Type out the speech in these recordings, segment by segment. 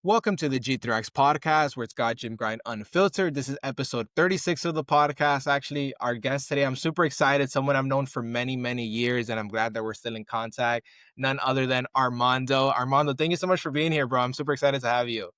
Welcome to the G3X Podcast, where it's godgymgrind unfiltered. This is episode 36 of the podcast. Actually, our guest today, I'm super excited. Someone I've known for many, many years, and I'm glad that we're still in contact. None other than Armando. Armando, thank you so much for being here, bro. I'm super excited to have you.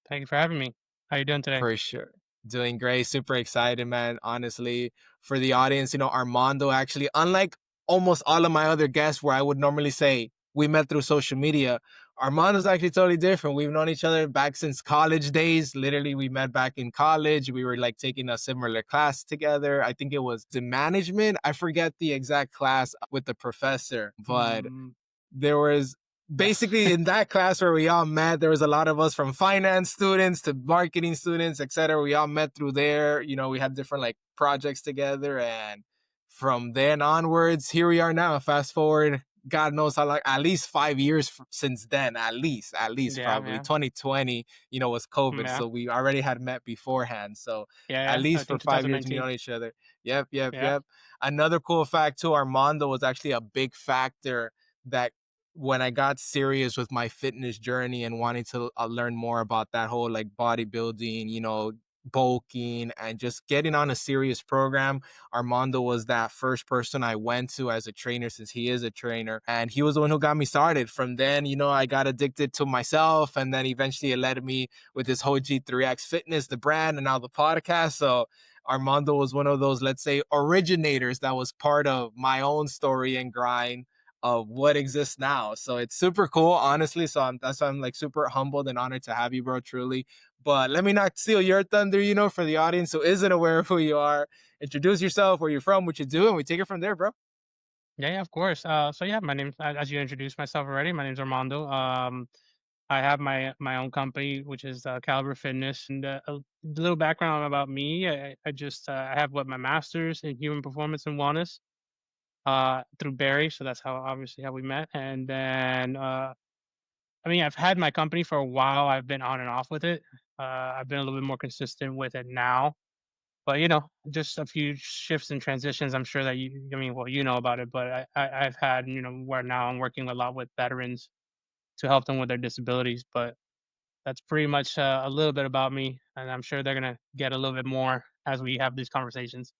Thank you for having me. How you doing today? For sure. Doing great. Super excited, man. Honestly, for the audience, Armando actually, unlike almost all of my other guests where I would normally say we met through social media, Armando's actually totally different. We've known each other back since college days. Literally, we met back in college. We were like taking a similar class together. I think it was the management. I forget the exact class with the professor, but Mm, there was yeah. basically in that class where we all met, there was a lot of us from finance students to marketing students, etc. We all met through there. We had different like projects together, and from then onwards, here we are now. Fast forward, God knows how long, at least 5 years since then, at least Yeah, probably yeah, 2020, was COVID. yeah, So we already had met beforehand. So at yeah. I least for think 5 years, we 2019. know each other. Yep, yep, Yeah. yep. Another cool fact too, Armando was actually a big factor that when I got serious with my fitness journey and wanting to learn more about that whole like bodybuilding, bulking and just getting on a serious program, Armando was that first person I went to as a trainer, since he is a trainer, and he was the one who got me started. From then, I got addicted to myself, and then eventually it led me with this whole G3X Fitness, the brand, and now the podcast. So Armando was one of those, let's say, originators that was part of my own story and grind of what exists now. So it's super cool, honestly. So that's why I'm like super humbled and honored to have you, bro, truly. But let me not steal your thunder, for the audience who isn't aware of who you are. Introduce yourself, where you're from, what you do, and we take it from there, bro. Yeah, yeah, of course. So yeah, my name, as you introduced myself already, my name's Armando. I have my own company, which is Caliber Fitness, and a little background about me. I have my master's in human performance and wellness through Barry, so that's how we met. And then I mean, I've had my company for a while. I've been on and off with it. I've been a little bit more consistent with it now. But, just a few shifts and transitions. I'm sure that you know about it, but I've had, where now I'm working a lot with veterans to help them with their disabilities. But that's pretty much a little bit about me. And I'm sure they're going to get a little bit more as we have these conversations.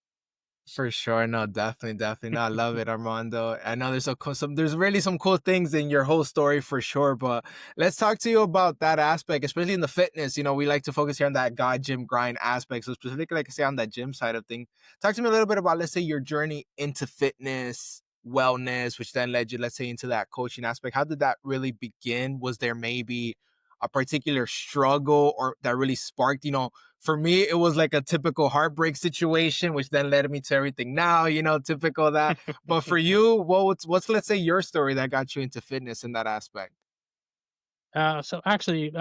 For sure, no, definitely, definitely. No, I love it, Armando. I know there's really some cool things in your whole story for sure. But let's talk to you about that aspect, especially in the fitness. We like to focus here on that God gym grind aspect. So specifically, like I say, on that gym side of things. Talk to me a little bit about, let's say, your journey into fitness, wellness, which then led you, let's say, into that coaching aspect. How did that really begin? Was there maybe a particular struggle or that really sparked, for me, it was like a typical heartbreak situation, which then led me to everything now, typical of that. But for you, what's let's say your story that got you into fitness in that aspect? So actually,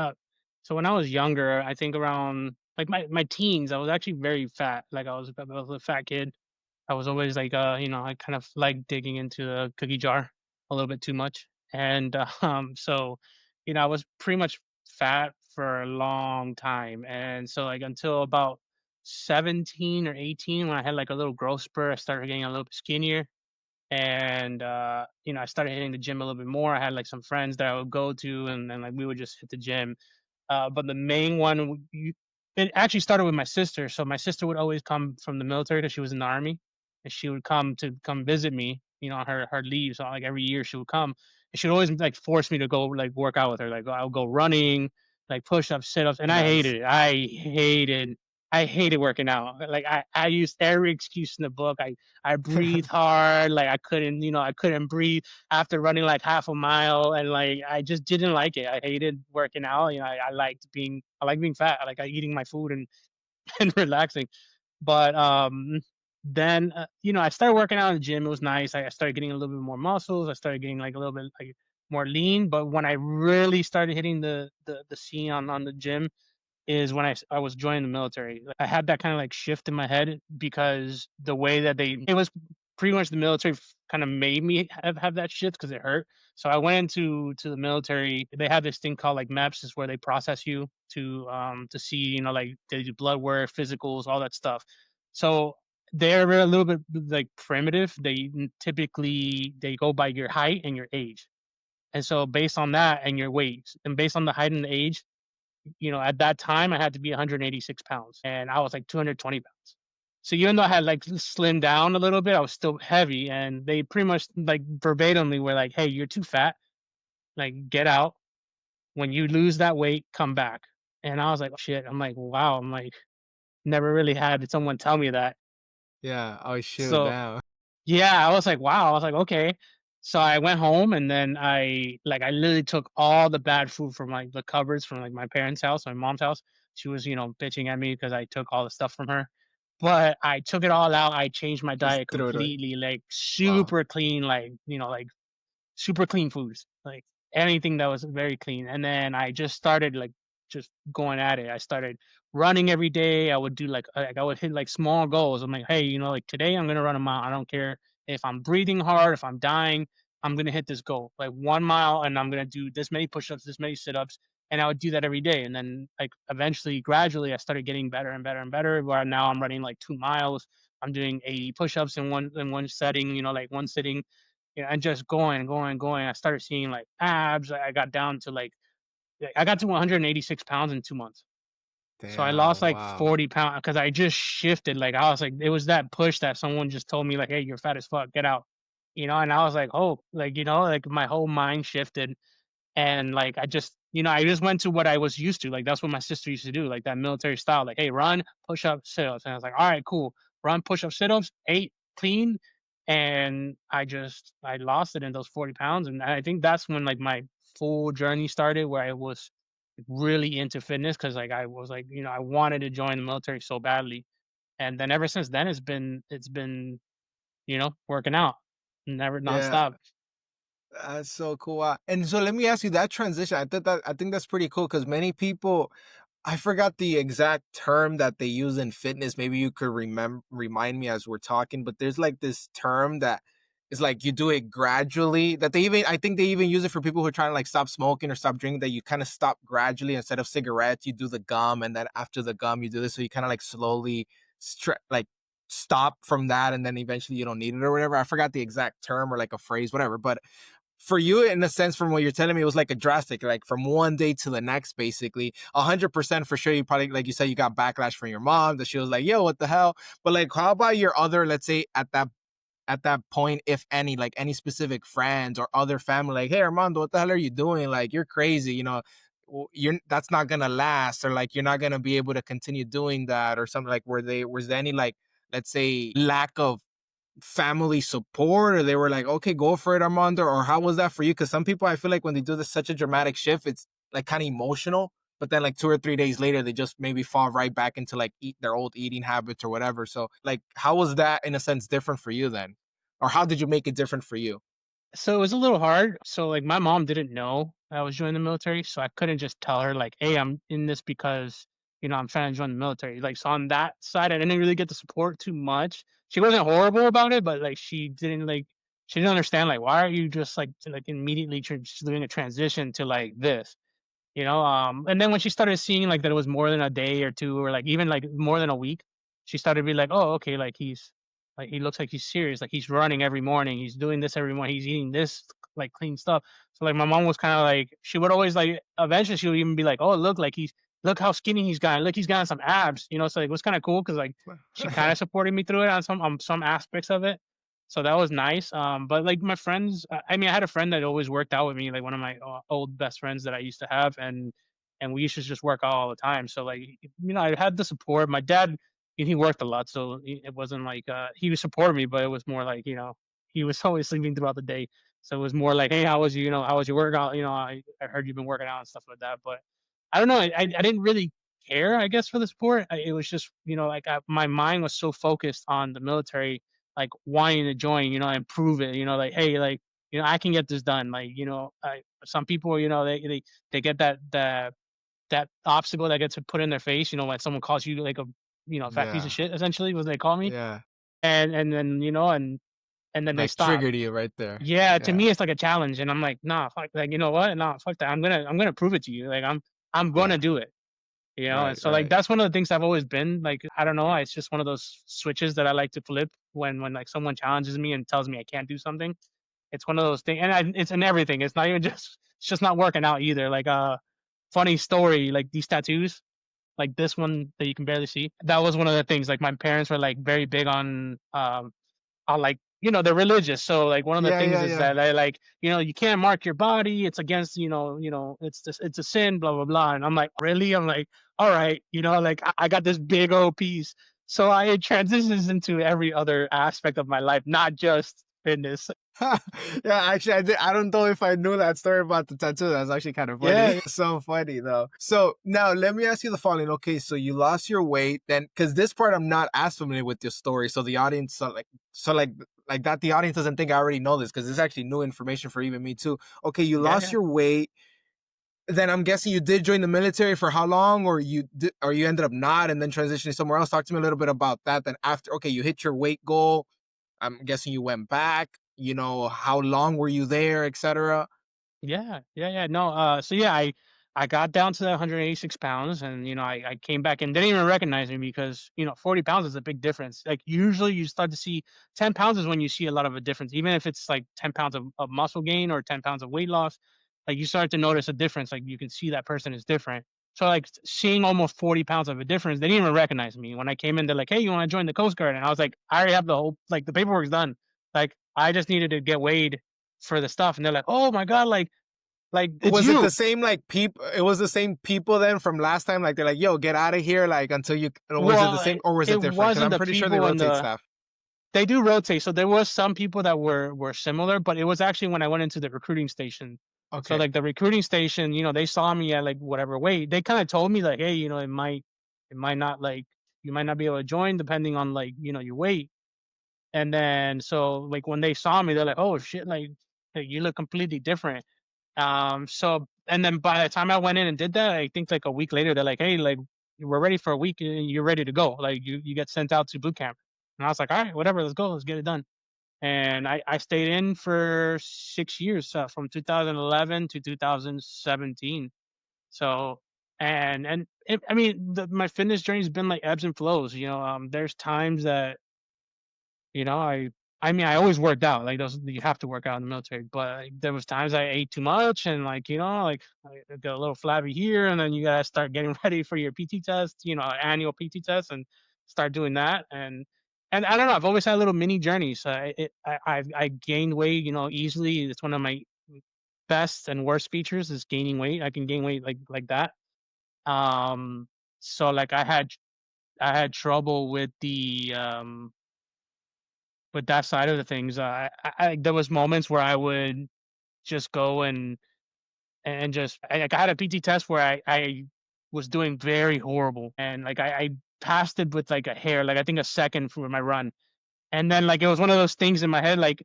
so when I was younger, I think around like my teens, I was actually very fat. Like I was a fat kid. I was always like, I kind of like digging into the cookie jar a little bit too much. And so, I was pretty much fat for a long time. And so, like, until about 17 or 18, when I had like a little growth spurt, I started getting a little bit skinnier. And, I started hitting the gym a little bit more. I had like some friends that I would go to, and then like we would just hit the gym. But the main one, it actually started with my sister. So my sister would always come from the military because she was in the army, and she would come visit me, on her leave. So like every year she would come, and she'd always like force me to go like work out with her. Like I would go running, like push ups, sit ups, and I Nice. hated it. I hated working out. Like I used every excuse in the book. I breathed hard, like I couldn't breathe after running like half a mile, and like I just didn't like it. I hated working out. I like being fat. I like eating my food and and relaxing. But then I started working out in the gym. It was nice. I started getting a little bit more muscles. I started getting like a little bit like more lean. But when I really started hitting the scene on the gym is when I was joining the military. Like, I had that kind of like shift in my head because the way that it was pretty much the military kind of made me have that shift because it hurt. So I went into the military. They have this thing called like MEPS, is where they process you to see, like they do blood work, physicals, all that stuff. So they're a little bit like primitive. Typically they go by your height and your age. And so based on that and your weight, and based on the height and the age, at that time I had to be 186 pounds and I was like 220 pounds. So even though I had like slimmed down a little bit, I was still heavy. And they pretty much like verbatimly were like, "Hey, you're too fat. Like, get out. When you lose that weight, come back." And I was like, "Oh, shit." I'm like, wow. I'm like, never really had someone tell me that. Yeah. Oh shoot, So damn. yeah, I was like, wow. I was like, okay. So I went home and then I literally took all the bad food from like the cupboards from like my parents' house, my mom's house. She was, bitching at me because I took all the stuff from her. But I took it all out. I changed my Just diet threw it away. completely, like Wow. super clean, like super clean foods, like anything that was very clean. And then I just started like just going at it. I started running every day. I would do like I would hit like small goals. I'm like, hey, like today I'm gonna run a mile. I don't care if I'm breathing hard, if I'm dying, I'm gonna hit this goal, like 1 mile, and I'm gonna do this many push-ups, this many sit-ups, and I would do that every day. And then like eventually, gradually, I started getting better and better and better. Where now I'm running like 2 miles. I'm doing 80 push-ups in one setting, like one sitting, and just going, going, going. I started seeing like abs. I got down to I got to 186 pounds in 2 months. So I lost Damn. like Wow. 40 pounds because I just shifted. Like I was like, it was that push that someone just told me like, hey, you're fat as fuck, get out. And I was like, oh, like, like my whole mind shifted. And like I just went to what I was used to. Like that's what my sister used to do, like that military style. Like, hey, run, push up, sit ups. And I was like, all right, cool. Run, push up, sit ups, ate clean. And I lost it in those 40 pounds. And I think that's when like my full journey started, where I was really into fitness because like I was like, I wanted to join the military so badly. And then ever since then it's been working out. Never Yeah. nonstop. That's so cool. And so let me ask you that transition. I think that's pretty cool because many people, I forgot the exact term that they use in fitness. Maybe you could remind me as we're talking, but there's like this term that is like you do it gradually. That they even I think they even use it for people who are trying to like stop smoking or stop drinking. That you kind of stop gradually instead of cigarettes, you do the gum, and then after the gum, you do this. So you kind of like slowly like stop from that, and then eventually you don't need it or whatever. I forgot the exact term or like a phrase, whatever. But for you, in a sense, from what you're telling me, it was like a drastic, like from one day to the next, basically. 100% for sure. You probably, like you said, you got backlash from your mom that she was like, "Yo, what the hell?" But like, how about your other, let's say, at that point, if any, like any specific friends or other family, like, "Hey, Armando, what the hell are you doing? Like, you're crazy. You're that's not gonna last, or like you're not gonna be able to continue doing that, or something." Like, was there any like, let's say, lack of family support, or they were like, okay, go for it, Armando? Or how was that for you? Because some people, I feel like when they do this such a dramatic shift, it's like kind of emotional, but then like 2 or 3 days later they just maybe fall right back into like eat their old eating habits or whatever. So like, how was that in a sense different for you then, or how did you make it different for you? So it was a little hard. So like my mom didn't know I was joining the military, so I couldn't just tell her like, "Hey, I'm in this because I'm trying to join the military." Like so on that side, I didn't really get the support too much. She wasn't horrible about it, but like she didn't understand like why are you just like immediately just doing a transition to like this. And then when she started seeing like that it was more than a day or two, or like even like more than a week, she started to be like, oh, okay, he looks like he's serious, like he's running every morning, he's doing this every morning, he's eating this like clean stuff. So like my mom was kind of like, she would always like eventually she would even be like, oh, look how skinny he's gotten, look, he's gotten some abs. So like, it was kind of cool because like she kind of supported me through it on some aspects of it. So that was nice. But like my friends, I mean, I had a friend that always worked out with me, like one of my old best friends that I used to have, and we used to just work out all the time. So like, I had the support. My dad, he worked a lot, so it wasn't like he would support me, but it was more like he was always sleeping throughout the day. So it was more like, hey, how was you? How was your workout? I heard you've been working out and stuff like that. But I don't know. I didn't really care, I guess, for the sport. It was just like my mind was so focused on the military, like wanting to join, and prove it, like, hey, like, I can get this done. Like, some people, they get that obstacle that gets put in their face, when someone calls you like a, fat piece of Yeah. shit, essentially, what they call me. Yeah. And then, and then they Like stop. triggered you right there. Yeah, to Yeah. me, it's like a challenge. And I'm like, nah, fuck, like, you know what? Nah, fuck that. I'm gonna prove it to you. Like, I'm gonna Yeah. do it. And Right. so like Right. that's one of the things I've always been like, I don't know, it's just one of those switches that I like to flip when like someone challenges me and tells me I can't do something. It's one of those things, and it's in everything. It's not even just it's just not working out either. Like funny story, like these tattoos, like this one that you can barely see. That was one of the things. Like my parents were like very big on like they're religious, so like one of the Yeah, things yeah, is yeah. that they like you can't mark your body, it's against it's a sin, blah blah blah. And I'm like, really? I'm like, all right, like I got this big old piece. So it transitions into every other aspect of my life, not just fitness. Yeah, actually, I don't know if I knew that story about the tattoo. That's actually kind of funny. Yeah, So funny though. So now let me ask you the following. Okay, so you lost your weight, then because this part I'm not as familiar with your story, so the audience, like that, the audience doesn't think I already know this because it's actually new information for even me too. Okay, you yeah, lost yeah. your weight. Then I'm guessing you did join the military for how long, or or you ended up not, and then transitioning somewhere else. Talk to me a little bit about that. Then after, okay, you hit your weight goal. I'm guessing you went back. How long were you there, etc. Yeah, yeah, yeah. No, so yeah, I got down to 186 pounds, and I came back and didn't even recognize me because 40 pounds is a big difference. Like usually you start to see 10 pounds is when you see a lot of a difference, even if it's like 10 pounds of muscle gain or 10 pounds of weight loss. Like you start to notice a difference. Like you can see that person is different. So like seeing almost 40 pounds of a difference, they didn't even recognize me. When I came in, they're like, "Hey, you want to join the Coast Guard?" And I was like, "I already have the whole like the paperwork's done. Like I just needed to get weighed for the stuff." And they're like, "Oh my God, like it's Was it you." the same like people? It was the same people then from last time. Like they're like, "Yo, get out of here!" Like until you. Or was it the Well, same, or was it it different? Because wasn't I'm the pretty sure they people in rotate the staff. they do rotate. So there was some people that were similar, but it was actually when I went into the recruiting station. So Okay. like the recruiting station, they saw me at like whatever weight. They kind of told me like, hey, it might not like you might not be able to join depending on like, your weight. And then so like when they saw me, they're like, oh shit, like you look completely different. So and then by the time I went in and did that, I think like a week later, they're like, "Hey, like we're ready for a week and you're ready to go. Like you get sent out to boot camp." And I was like, "All right, whatever, let's go, let's get it done." And I stayed in for 6 years, from 2011 to 2017. So I mean, my fitness journey's been like ebbs and flows. There's times that I mean, I always worked out, like, those you have to work out in the military, but, like, there was times I ate too much and, like, like, I got a little flabby here, and then you gotta start getting ready for your PT test, annual PT test and start doing that, and I don't know, I've always had little mini journeys, I gained weight, easily. It's one of my best and worst features is gaining weight. I can gain weight like that. Um, so, like, I had trouble with that side of the things. There was moments where I would just go and just like I had a PT test where I was doing very horrible, and like I passed it with like a hair, like I think a second for my run, and then like it was one of those things in my head, like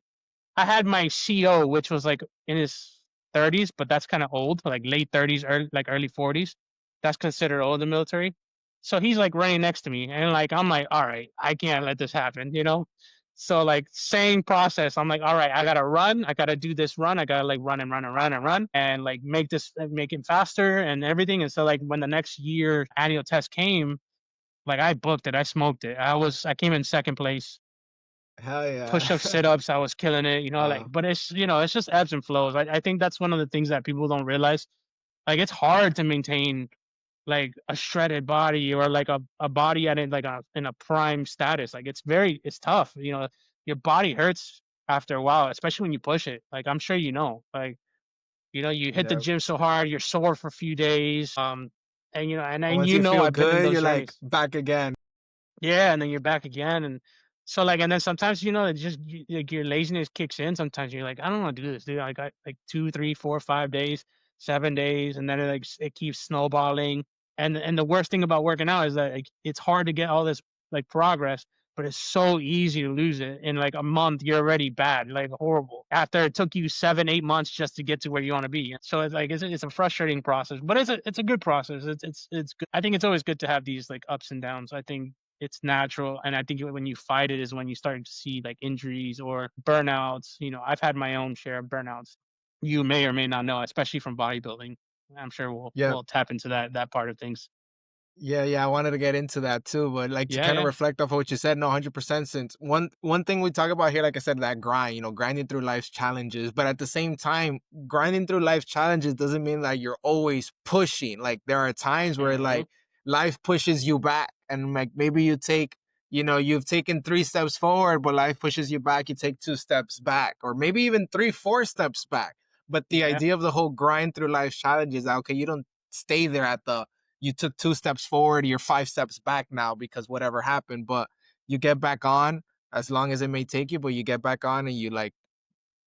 I had my CO, which was like in his 30s, but that's kind of old, like late 30s, early 40s. That's considered old in the military. So he's like running next to me, and like I'm like, all right, I can't let this happen. So like same process. I'm like, all right, I gotta run. I gotta do this run. I gotta like run and run and run and run and like make it faster and everything. And so like when the next year annual test came, like I booked it. I smoked it. I came in second place. Hell yeah. Push-ups, sit-ups, I was killing it, like, Wow. but it's just ebbs and flows. I think that's one of the things that people don't realize. Like, it's hard to maintain, like, a shredded body or, like, a body at like, in a prime status. Like, it's tough, your body hurts after a while, especially when you push it. Like, I'm sure like, you hit the Yeah. gym so hard, you're sore for a few days, and And then once you feel I've been in good, those you're like journeys. back again. Yeah, and then you're back again, and so, like, and then sometimes, it just like, your laziness kicks in sometimes, you're like, "I don't wanna do this, dude." I got, like, 2, 3, 4, 5 days, 7 days, and then it, like, it keeps snowballing, and the worst thing about working out is that, like, it's hard to get all this, like, progress, but it's so easy to lose it. In, like, a month, you're already bad, like, horrible, after it took you 7, 8 months just to get to where you wanna be. So it's, like, it's a frustrating process, but it's a good process. It's good. I think it's always good to have these, like, ups and downs. I think it's natural, and I think when you fight it is when you start to see like injuries or burnouts. I've had my own share of burnouts. You may or may not know, especially from bodybuilding. I'm sure we'll Yeah. we'll tap into that part of things. Yeah, yeah, I wanted to get into that too, but like to Yeah, kind of yeah. reflect off what you said, no, 100%. Since one thing we talk about here, like I said, that grind, grinding through life's challenges, but at the same time, grinding through life's challenges doesn't mean that you're always pushing. Like there are times where Mhm. like life pushes you back, and like maybe you've taken 3 steps forward, but life pushes you back. You take 2 steps back, or maybe even three, 4 steps back. But the Yeah. idea of the whole grind through life's challenges, okay, you don't stay there at the you took 2 steps forward, you're 5 steps back now because whatever happened, but you get back on as long as it may take you, but you get back on and you like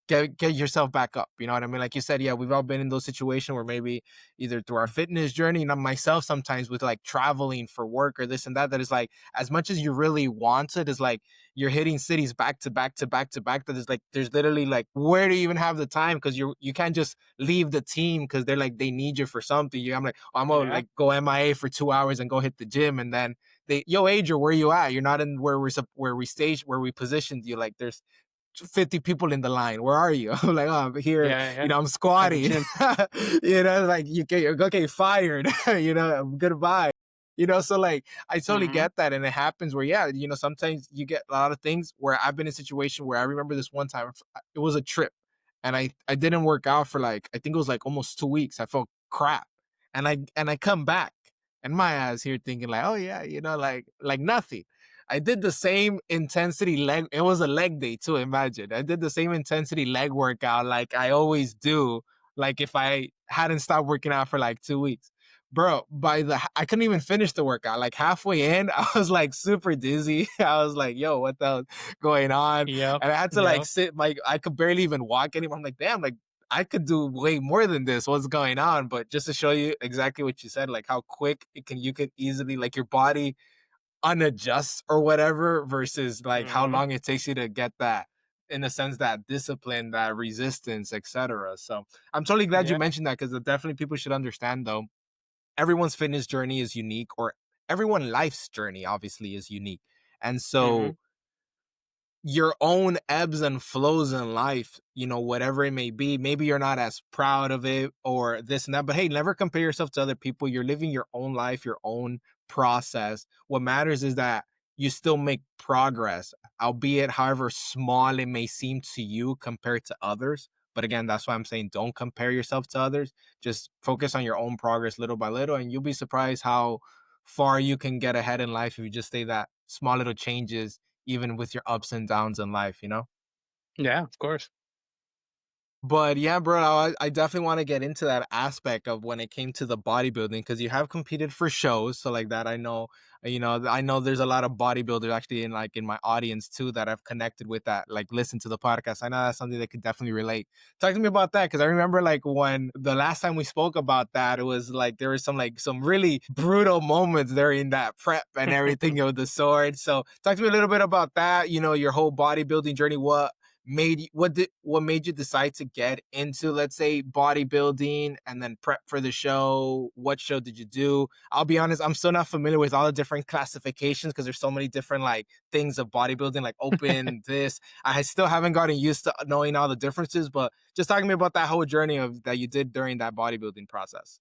get yourself back up. You know what I mean? Like you said, yeah, we've all been in those situations where maybe either through our fitness journey, and myself sometimes with like traveling for work or this and that, that is like as much as you really want it, is like you're hitting cities back to back to back to back. That is like there's literally like where do you even have the time? Because you can't just leave the team because they're like they need you for something. I'm like, oh, I'm gonna Yeah. like go MIA for 2 hours and go hit the gym, and then yo, Adrian, where you at? You're not in where we positioned you. Like there's 50 people in the line. Where are you? I'm like, oh, I'm here, Yeah, yeah. I'm At the squatting. gym. Like you get okay, fired, goodbye. So like I totally Mhm. get that. And it happens where, yeah, sometimes you get a lot of things where I've been in a situation where I remember this one time, it was a trip and I didn't work out for like, I think it was like almost 2 weeks. I felt crap. And I come back and my ass here thinking like, oh yeah, like nothing. I did the same intensity leg. It was a leg day too. Imagine I did the same intensity leg workout like I always do. Like if I hadn't stopped working out for like 2 weeks, bro. I couldn't even finish the workout. Like halfway in, I was like super dizzy. I was like, "Yo, what the hell's going on?" Yep. And I had to like Yep. sit. Like I could barely even walk anymore. I'm like, damn, like I could do way more than this. What's going on? But just to show you exactly what you said, like how quick you can easily like your body unadjust or whatever versus like how Mhm. long it takes you to get that in a sense that discipline, that resistance, etc. So I'm totally glad you Yeah. mentioned that because definitely people should understand though everyone's fitness journey is unique, or everyone life's journey obviously is unique. And so Mhm. your own ebbs and flows in life, whatever it may be. Maybe you're not as proud of it or this and that, but hey, never compare yourself to other people. You're living your own life, your own process. What matters is that you still make progress, albeit however small it may seem to you compared to others. But again, that's why I'm saying don't compare yourself to others. Just focus on your own progress little by little, and you'll be surprised how far you can get ahead in life if you just stay that small little changes even with your ups and downs in life. Yeah, of course. But yeah, bro, I definitely want to get into that aspect of when it came to the bodybuilding because you have competed for shows, so like that I know there's a lot of bodybuilders actually in my audience too that I've connected with that like listen to the podcast. I know that's something they could definitely relate. Talk to me about that because I remember like when the last time we spoke about that, it was like there was some really brutal moments during that prep and everything of the sort. So talk to me a little bit about that. Your whole bodybuilding journey. What made you decide to get into, let's say, bodybuilding and then prep for the show? What show did you do? I'll be honest, I'm still not familiar with all the different classifications because there's so many different like things of bodybuilding, like open this. I still haven't gotten used to knowing all the differences, but just talking to me about that whole journey of that you did during that bodybuilding process.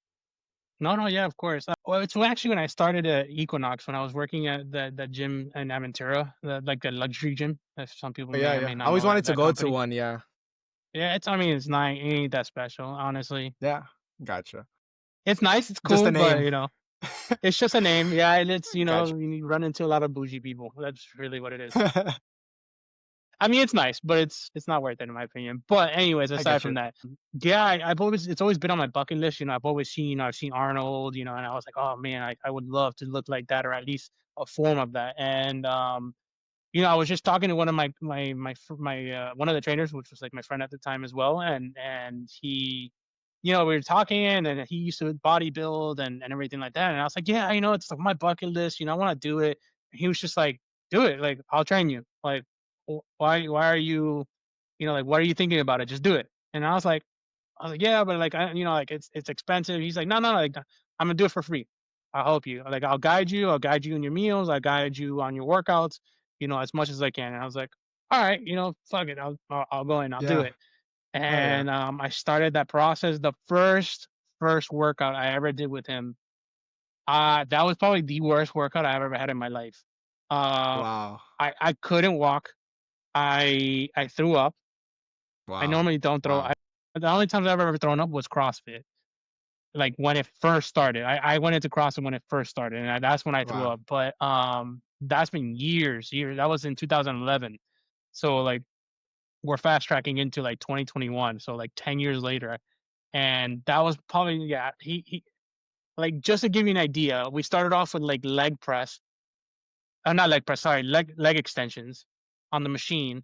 No, no, yeah, of course. Well, it's actually when I started at Equinox when I was working at the gym in Aventura, like the luxury gym. If some people Oh, yeah, may or may yeah. I not always know wanted to that go to company. one. Yeah. Yeah, it's I mean it's not it ain't that special, honestly. Yeah. Gotcha. It's nice, it's Just a cool, but name. it's just a name. Yeah, and it's Gotcha. you run into a lot of bougie people. That's really what it is. I mean, it's nice, but it's not worth it in my opinion. But anyways, I aside get from you. that, yeah, I've always it's always been on my bucket list. I've always seen I've seen Arnold, and I was like, oh man, I would love to look like that or at least a form of that. And I was just talking to one of my one of the trainers, which was like my friend at the time as well, and he, we were talking, and he used to bodybuild and everything like that, and I was like, yeah, it's like my bucket list, I want to do it. And he was just like, do it, like I'll train you, like why are you, like what are you thinking about it? Just do it. And I was like, yeah, but like like it's expensive. He's like, no, no, like I'm gonna do it for free. I'll help you. Like I'll guide you in your meals. I'll guide you on your workouts, as much as I can. And I was like, all right, fuck it. I'll go in. I'll do Yeah. it. Hell yeah. And I started that process. The first workout I ever did with him, That was probably the worst workout I've ever had in my life. Uh, Wow. I couldn't walk. I threw up. I Wow. normally don't throw. Wow. The only times I've ever thrown up was CrossFit. Like when it first started, I went into CrossFit when it first started, and that's when I threw Wow. up. But that's been years. That was in 2011. So like we're fast tracking into like 2021. So like 10 years later, and that was probably yeah. He like just to give you an idea, we started off with like leg press, not leg press, sorry, leg extensions on the machine,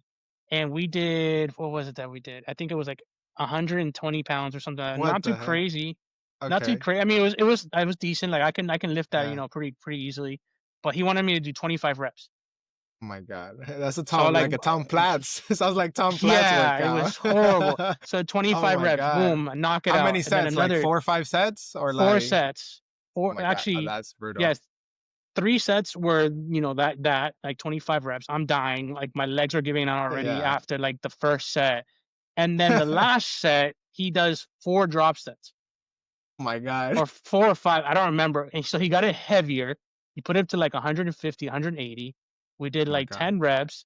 and we did what was it that we did? I think it was like 120 pounds or something. What Not too the heck? crazy, not too Okay. crazy. I mean, it was decent. Like I can lift that, Yeah. pretty easily. But he wanted me to do 25 reps. Oh my God. That's a So Tom, like, like a Tom Platz. Sounds like Tom Platz yeah, it workout. was horrible. So Oh 25 my reps, God. boom, knock it How out, many and then sets? Like another 4 or 5 sets, or four like? sets. Oh Four my God. actually, That's brutal. yes, 3 sets were, that like 25 reps. I'm dying, like my legs are giving out already Yeah. after like the first set. And then the last set, he does 4 drop sets Oh my God. or 4 or 5, I don't remember. And so he got it heavier. He put it to like 150, 180. We did Oh my like God. 10 reps,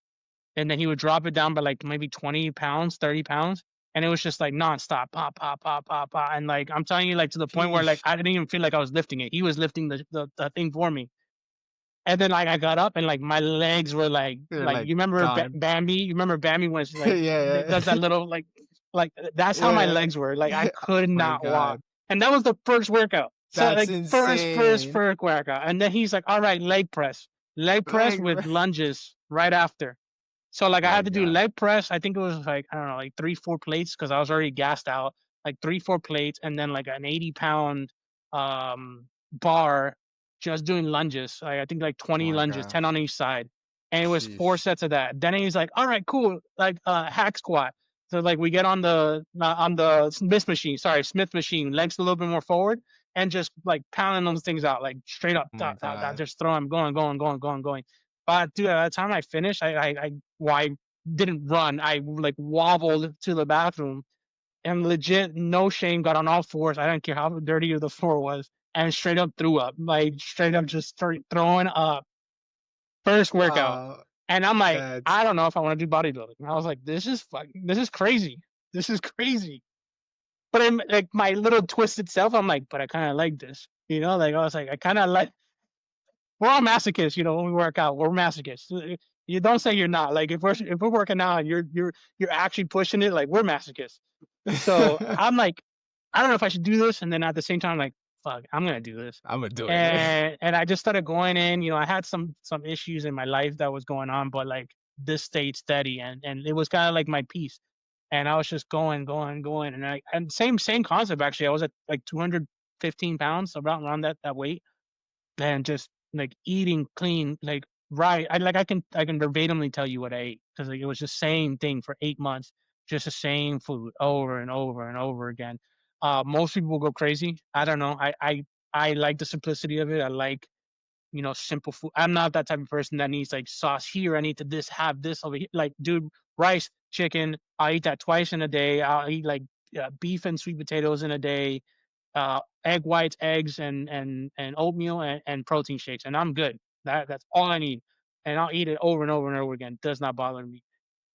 and then he would drop it down by like maybe 20 pounds, 30 pounds. And it was just like nonstop, pop, pop, pop, pop, pop. And like, I'm telling you, like to the point where like Sheesh. I didn't even feel like I was lifting it. He was lifting the thing for me. And then like I got up and like my legs were They're like like you remember gone. Bambi? You remember Bambi when she like Yeah. does that Yeah. little like that's how my Yeah. legs were. Like I could My not walk. God. And that was the first workout. So That's like first first insane. first workout. And then he's like, "All right, leg press. Leg press Like, with lunges right after." So like I my had to do God. leg press. I think it was like I don't know, like 3 4 plates because I was already gassed out. Like 3 4 plates and then like an 80-pound bar just doing lunges. I think like Oh 20 my lunges, God. 10 on each side. And it was 4 Sheesh. sets of that. Then he's like, "All right, cool. Like hack squat." So like we get on the Smith machine, sorry, Smith machine, legs a little bit more forward and just like pounding those things out like straight up, Oh my dot, dot, dot, God. just throwing, going. But dude, at the time I finished, I didn't run. I like wobbled to the bathroom and legit, no shame, got on all fours. I don't care how dirty the floor was, and straight up threw up. Like straight up just started throwing up. First workout, Wow. and I'm like, That's I don't know if I want to do bodybuilding. And I was like, this is crazy. This is crazy. But I'm like my little twisted self. I'm like, but I kind of like this. Like I was like, I kind of like. We're all masochists, when we work out. We're masochists. You don't say you're not. Like if we're working out and you're actually pushing it, like we're masochists. So I'm like, I don't know if I should do this, and then at the same time, like, fuck, I'm gonna do this. I'm gonna do it. And I just started going in. I had some issues in my life that was going on, but like this stayed steady, and it was kind of like my peace. And I was just going, and same concept actually. I was at like 215 pounds, around that weight, and just like eating clean, like right. I can verbatimly tell you what I ate because like, it was the same thing for 8 months, just the same food over and over and over again. Most people will go crazy. I don't know. I like the simplicity of it. I like simple food. I'm not that type of person that needs like sauce here. I need to have this over here. Like, dude, rice, chicken. I'll eat that twice in a day. I'll eat like beef and sweet potatoes in a day, egg whites, eggs, and oatmeal and protein shakes, and I'm good. That's all I need, and I'll eat it over and over and over again. Does not bother me.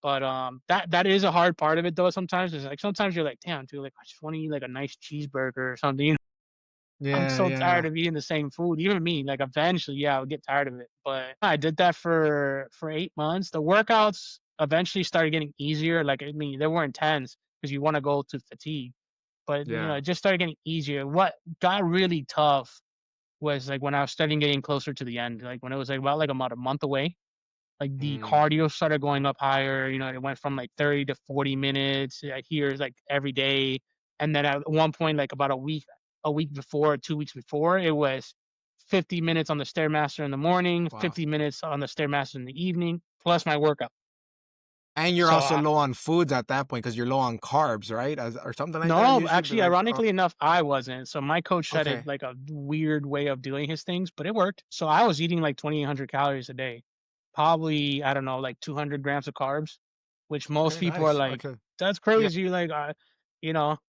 But that is a hard part of it though. Sometimes it's like sometimes you're like, damn, dude, like I just want to eat like a nice cheeseburger or something. I'm Yeah, so tired yeah. of eating the same food. Even me, like eventually, yeah, I'll get tired of it. But I did that for 8 months. The workouts eventually started getting easier. Like I mean, they weren't intense because you want to go to fatigue, but Yeah. it just started getting easier. What got really tough was like when I was starting getting closer to the end, like when it was like about a month away. Like the Mm, cardio started going up higher. It went from like 30 to 40 minutes. Here is like every day, and then at one point, like about a week before, 2 weeks before, it was 50 minutes on the stairmaster in the morning, wow. 50 minutes on the stairmaster in the evening, plus my workout. And you're So also low on foods at that point because you're low on carbs, right? Or something like that. no, Usually, actually, like, ironically enough, I wasn't. So my coach said it okay, like a weird way of doing his things, but it worked. So I was eating like 2,800 calories a day, probably, I don't know, like 200 grams of carbs, which most okay, people are nice. like, Okay, that's yeah, crazy. Like,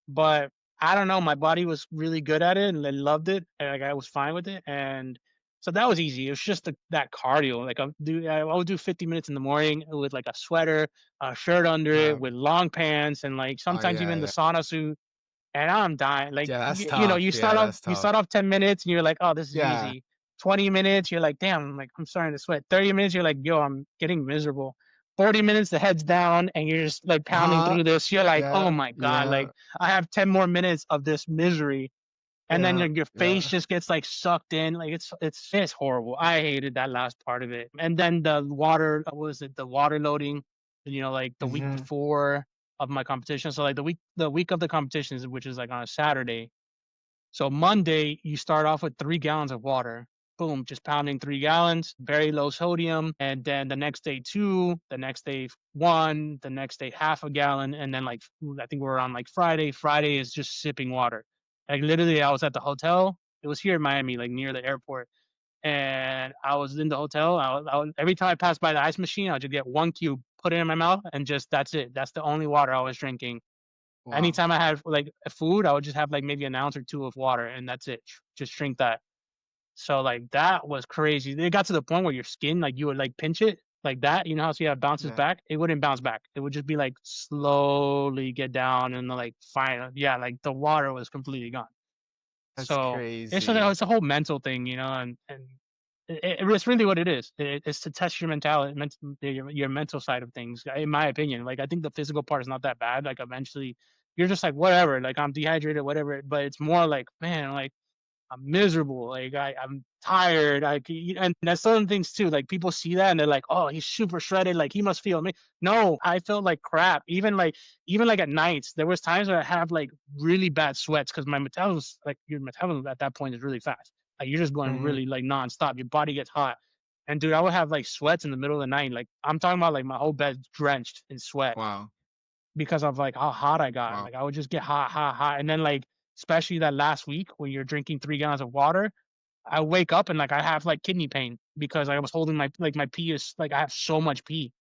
but I don't know, my body was really good at it and I loved it, and, like, I was fine with it, and so that was easy. It was just that cardio, like, I would do 50 minutes in the morning with, like, a sweater, a shirt under it, Uh, with long pants, and, like, oh sometimes yeah, even the yeah. sauna suit, and I'm dying. Like, Yeah, that's you know, tough. Yeah, that's you tough. start off 10 minutes and you're like, "Oh, this is Yeah. easy." 20 minutes, you're like, "Damn, like, I'm starting to sweat." 30 minutes, you're like, "Yo, I'm getting miserable." 40 minutes, the head's down and you're just, like, pounding Uh-huh. through this. You're like, "Oh Yeah, my god, yeah, like, I have 10 more minutes of this misery." And then yeah, your face yeah. just gets, like, sucked in, like, it's horrible. I hated that last part of it. And then the water what was it? The water loading, you know, like, the week Mhm. before of my competition. So, like, the week of the competitions, which is, like, on a Saturday. So Monday, you start off with 3 gallons of water. Boom, just pounding 3 gallons, very low sodium, and then the next day 2, the next day 1, the next day half a gallon, and then, like, I think we're on, like, Friday. Friday is just sipping water. Like, literally, I was at the hotel. It was here in Miami, like, near the airport, and I was in the hotel. Every time I passed by the ice machine, I would just get 1 cube, put it in my mouth, and just that's it. That's the only water I was drinking. Wow. Anytime I had, like, food, I would just have, like, maybe an ounce or 2 of water, and that's it. Just drink that. So, like, that was crazy. It got to the point where your skin, like, you would, like, pinch it like that, you know how it bounces Yeah. back? It wouldn't bounce back. It would just be, like, slowly get down and, like, final yeah, like, the water was completely gone. That's So, crazy. it's a whole mental thing, you know, and it's really what it is. It's to test your mentality, your mental side of things, in my opinion. Like, I think the physical part is not that bad. Like, eventually, you're just like, "Whatever, like, I'm dehydrated, whatever," but it's more like, "Man, like, I'm miserable. Like I'm tired. And that's certain things too. Like people see that and they're like, "Oh, he's super shredded. Like he must feel me." No, I felt like crap. Even like at nights, there was times where I have like really bad sweats because my metabolism, like your metabolism at that point is really fast. Like you're just going Mhm. really like nonstop. Your body gets hot. And dude, I would have like sweats in the middle of the night. Like I'm talking about like my whole bed drenched in sweat Wow, because of like how hot I got. wow. Like I would just get hot, hot, hot. And then like especially that last week when you're drinking 3 gallons of water, I wake up and like I have like kidney pain because I was holding my pee is like I have so much pee.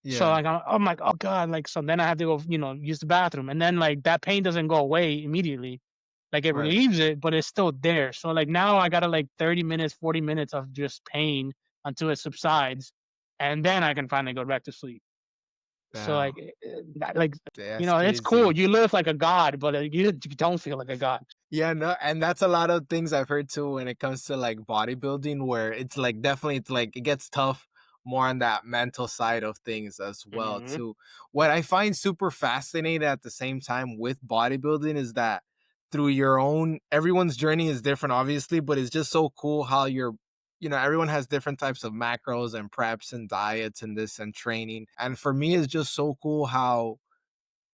So Yeah, like I'm like, oh God, like so then I have to go, you know, use the bathroom. And then like that pain doesn't go away immediately. Like it right. relieves it, but it's still there. So like now I gotta like 30 minutes, 40 minutes of just pain until it subsides. And then I can finally go back to sleep. So Wow. like like you That's know, it's cool. crazy. You live like a god, but you don't feel like a god. Yeah, no, and that's a lot of things I've heard too when it comes to like bodybuilding, where it's like definitely it's like it gets tough more on that mental side of things as well Hmm. too. What I find super fascinating at the same time with bodybuilding is that through your own everyone's journey is different obviously, but it's just so cool how you're everyone has different types of macros and preps and diets and this and training. And for me it's just so cool how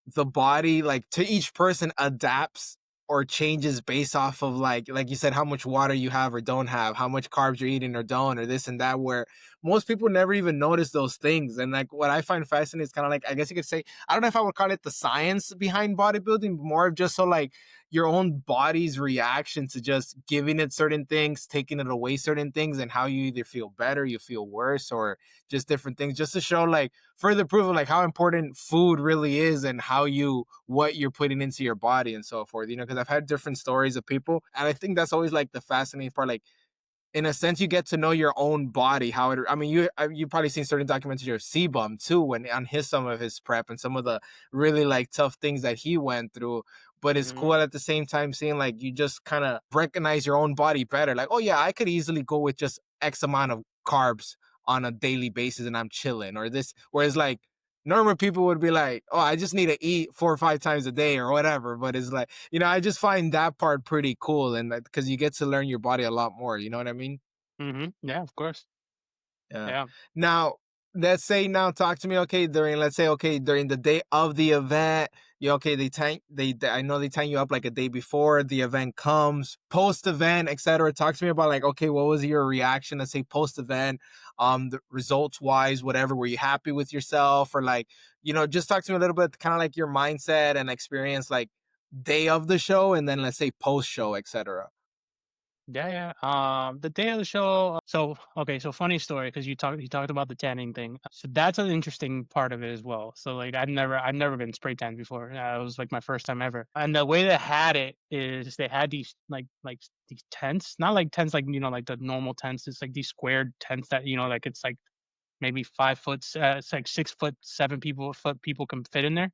the body like to each person adapts or changes based off of like you said how much water you have or don't have, how much carbs you're eating or don't, or this and that, where most people never even notice those things. And like what I find fascinating is kind of like, I guess you could say, I don't know if I would call it the science behind bodybuilding, but more of just so like your own body's reaction to just giving it certain things, taking it away certain things, and how you either feel better, you feel worse, or just different things, just to show like further proof of like how important food really is and how you what you're putting into your body and so forth, because I've had different stories of people, and I think that's always like the fascinating part. Like in a sense you get to know your own body, how it, I mean, you probably seen certain documentaries of C-Bum too, when on his some of his prep and some of the really like tough things that he went through. But it's Hmm. cool at the same time seeing like you just kind of recognize your own body better, like, oh yeah, I could easily go with just X amount of carbs on a daily basis and I'm chilling, or this, whereas like normal people would be like, oh, I just need to eat 4 or 5 times a day or whatever. But it's like, I just find that part pretty cool, and because you get to learn your body a lot more, you know what I mean? Hmm. Yeah, of course. Yeah. Yeah. Now, let's say now talk to me, okay, during let's say, okay, during the day of the event, okay, I know they time you up like a day before the event comes, post event, etc. Talk to me about like, okay, what was your reaction, let's say post event, the results wise, whatever, were you happy with yourself, or like, just talk to me a little bit, kind of like your mindset and experience like day of the show and then let's say post show, etc. Yeah, yeah. The day of the show. So okay, so funny story because you talked about the tanning thing. So that's an interesting part of it as well. So like I've never been spray tanned before. It was like my first time ever. And the way they had it is they had these like these tents, not like tents like like the normal tents. It's like these squared tents that like it's like maybe 5 foot. It's like 6 foot, 7 foot people can fit in there.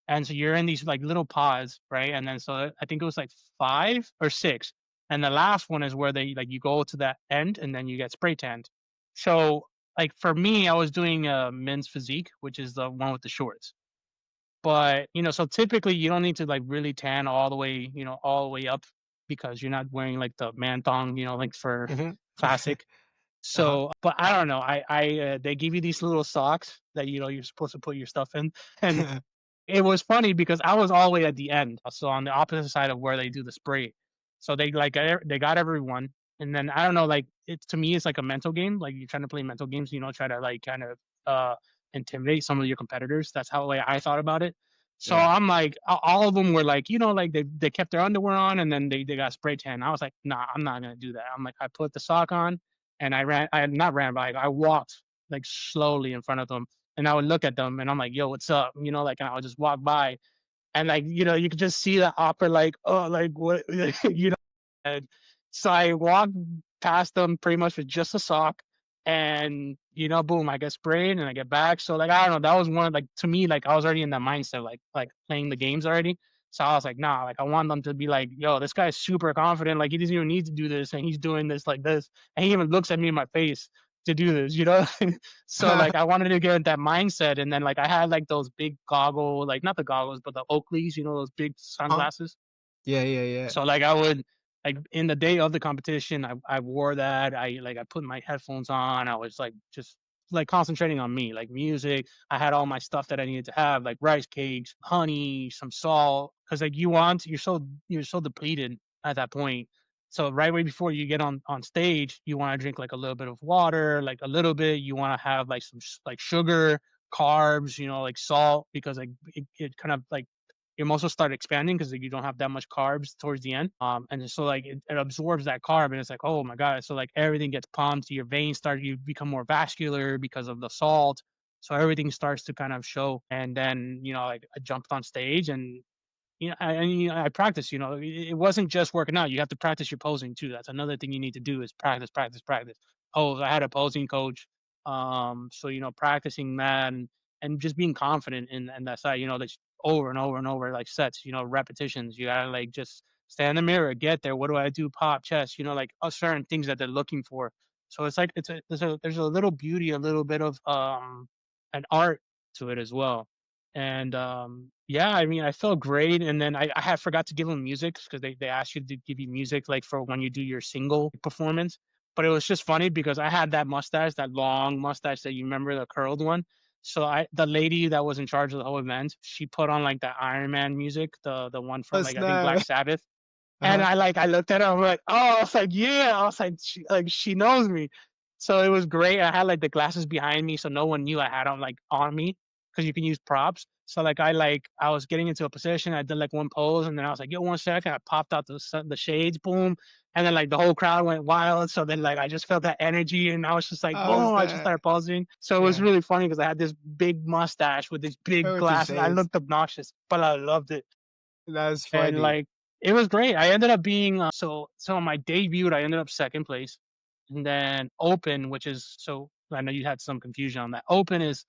And so you're in these like little pods, right? And then so I think it was like 5 or 6. And the last one is where they like you go to that end and then you get spray tanned. So like for me, I was doing men's physique, which is the one with the shorts. But so typically you don't need to like really tan all the way, all the way up because you're not wearing like the man thong, like for Hmm. classic. Uh-huh. So, but I don't know. They give you these little socks that you're supposed to put your stuff in, and it was funny because I was all the way at the end, so on the opposite side of where they do the spray. So they like they got everyone, and then I don't know, like it's to me it's like a mental game. Like you're trying to play mental games, try to like kind of intimidate some of your competitors. That's how way I thought about it. So Yeah. I'm like, all of them were like, like they kept their underwear on, and then they got spray tan. I was like, nah, I'm not gonna do that. I'm like, I put the sock on, and I not ran by, I walked like slowly in front of them and I would look at them and I'm like, yo, what's up? Like, and I would just walk by and like, you could just see the awkward, like, oh, like what, and so I walked past them pretty much with just a sock and, boom, I get sprayed and I get back. So like, I don't know, that was one of like, to me, like I was already in that mindset, like playing the games already. So I was like, nah, like I want them to be like, yo, this guy's super confident. Like he doesn't even need to do this. And he's doing this like this. And he even looks at me in my face to do this. So like I wanted to get in that mindset. And then like I had like those big goggle, like not the goggles, but the Oakleys, those big Huh? sunglasses. Yeah, yeah, yeah. So like I would like in the day of the competition, I wore that. I put my headphones on. I was like just like concentrating on me, like music. I had all my stuff that I needed to have, like rice cakes, honey, some salt, because like you're so depleted at that point. So right way before you get on stage, you want to drink like a little bit of water, like a little bit. You want to have like some like sugar, carbs, like salt, because like it kind of like your muscles start expanding because like, you don't have that much carbs towards the end. And so like it absorbs that carb and it's like, oh my God. So like everything gets pumped, your veins you become more vascular because of the salt. So everything starts to kind of show. And then, like I jumped on stage and I practice. It wasn't just working out. You have to practice your posing too. That's another thing you need to do is practice, practice, practice. Oh, I had a posing coach. So practicing that and just being confident in that side. Like over and over and over, like sets. Repetitions. You gotta like just stand in the mirror, get there. What do I do? Pop chest. Like certain things that they're looking for. So it's like there's a little beauty, a little bit of an art to it as well. And yeah, I mean, I felt great. And then I had forgot to give them music because they asked you to give you music like for when you do your single performance. But it was just funny because I had that mustache, that long mustache that you remember, the curled one. So the lady that was in charge of the whole event, she put on like the Iron Man music, the one from Oh, like I think Black snap. Sabbath. And Uh-huh. I looked at her, I'm like, oh, I was like, yeah. I was like, she knows me. So it was great. I had like the glasses behind me, so no one knew I had them like on me because you can use props. So I was getting into a position. I did like one pose, and then I was like, yo, 1 second. I popped out the shades, boom, and then like the whole crowd went wild. So then like I just felt that energy, and I was just like, Oh, boom. I just snap. started posing. So it was Yeah. really funny because I had this big mustache with these big With the glasses. I shades. looked obnoxious, but I loved it. That's And funny. like it was great. I ended up being so on my debut, I ended up second place, and then open, which is so I know you had some confusion on that. Open is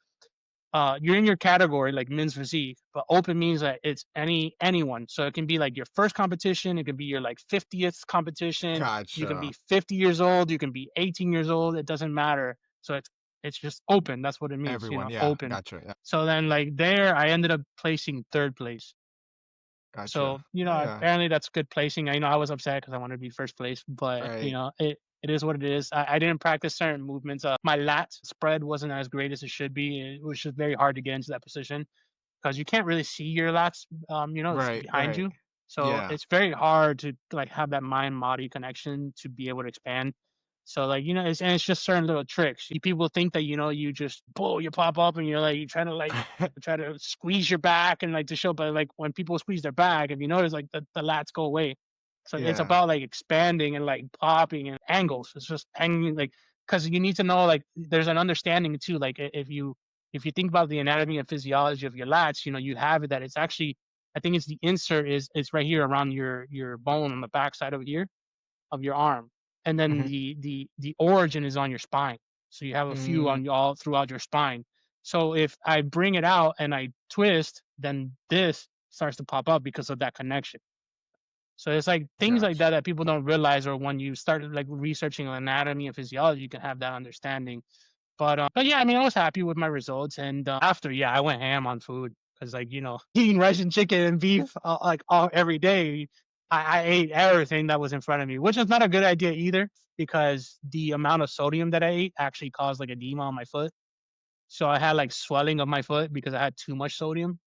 you're in your category like men's physique, but open means that it's anyone. So it can be like your first competition, it can be your like 50th competition. You can be Gotcha. 50 years old, you can be 18 years old. It doesn't matter. So it's just open. That's what it means. Everyone. Yeah. Open. Gotcha. Yeah. So then like there, I ended up placing third place. So, Gotcha. Oh, yeah. apparently that's good placing. I was upset because I wanted to be first place, but Right. it is what it is. I didn't practice certain movements. My lat spread wasn't as great as it should be. It was just very hard to get into that position because you can't really see your lats, it's Right. behind Right. you. So Yeah. it's very hard to like have that mind body connection to be able to expand. So like, it's just certain little tricks. People think that, you just you pop up and you're like, you trying to like try to squeeze your back and like to show, but like when people squeeze their back, if you notice like the lats go away. So it's Yeah. about like expanding and like popping and angles. It's just hanging like because you need to know like there's an understanding too. Like if you think about the anatomy and physiology of your lats, you have it that it's actually I think it's the insert is it's right here around your bone on the backside of here of your arm, and then Hmm. the origin is on your spine. So you have a few Mm, on all throughout your spine. So if I bring it out and I twist, then this starts to pop up because of that connection. So it's like things like gotcha. that people don't realize, or when you start like researching anatomy and physiology, you can have that understanding. But yeah, I mean, I was happy with my results, and after, yeah, I went ham on food because, like, eating rice and chicken and beef like all every day, I ate everything that was in front of me, which is not a good idea either because the amount of sodium that I ate actually caused like edema on my foot. So I had like swelling of my foot because I had too much sodium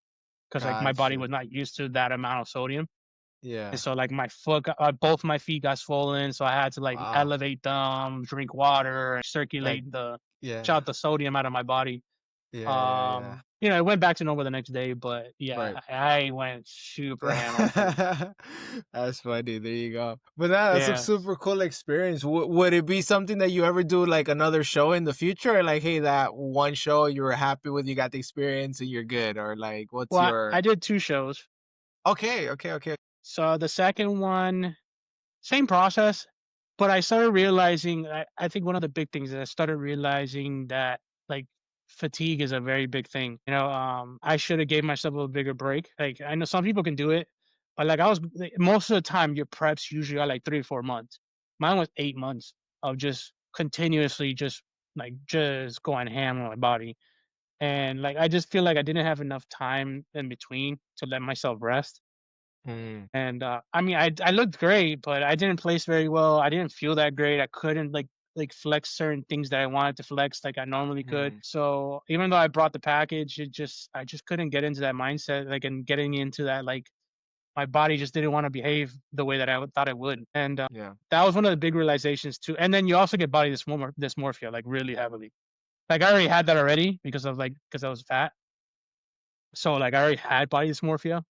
because like my body Gotcha. was not used to that amount of sodium. And Yeah. so like my both my feet got swollen, so I had to like Wow. elevate them, drink water, and Like, circulate the yeah. shout the sodium out of my body. Yeah. Yeah. Yeah. I went back to normal the next day, but yeah, Right. I went super ham on food. That's funny. There you go. But that's a Yeah. super cool experience. Would it be something that you ever do like another show in the future? Or like, hey, that one show you were happy with, you got the experience and you're good? Or like, what's Well, your. I did 2 shows. Okay. Okay. Okay. So the second one, same process, but I started realizing I think one of the big things is I started realizing that like fatigue is a very big thing. I should have gave myself a bigger break. Like I know some people can do it, but like I was like, most of the time your preps usually are like 3 or 4 months. Mine was 8 months of just continuously just going ham on my body. And like I just feel like I didn't have enough time in between to let myself rest. Mm, And, I mean, I looked great, but I didn't place very well. I didn't feel that great. I couldn't like flex certain things that I wanted to flex like I normally could. mm, So even though I brought the package, I just couldn't get into that mindset, like and getting into that like my body just didn't want to behave the way that thought it would. And yeah. that was one of the big realizations too. And then you also get body dysmorphia like really heavily. Like I already had that already because I was fat. So like I already had body dysmorphia.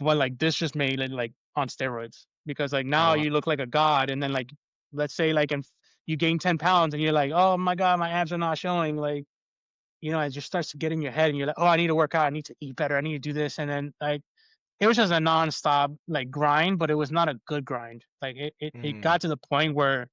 Well, like this just made it like on steroids because like Oh, now wow. you look like a god, and then like let's say like you gain 10 pounds and you're like, oh my god, my abs are not showing. Like it just starts to get in your head, and you're like, oh, I need to work out, I need to eat better, I need to do this, and then like it was just a nonstop like grind, but it was not a good grind. Like it Mm, got to the point where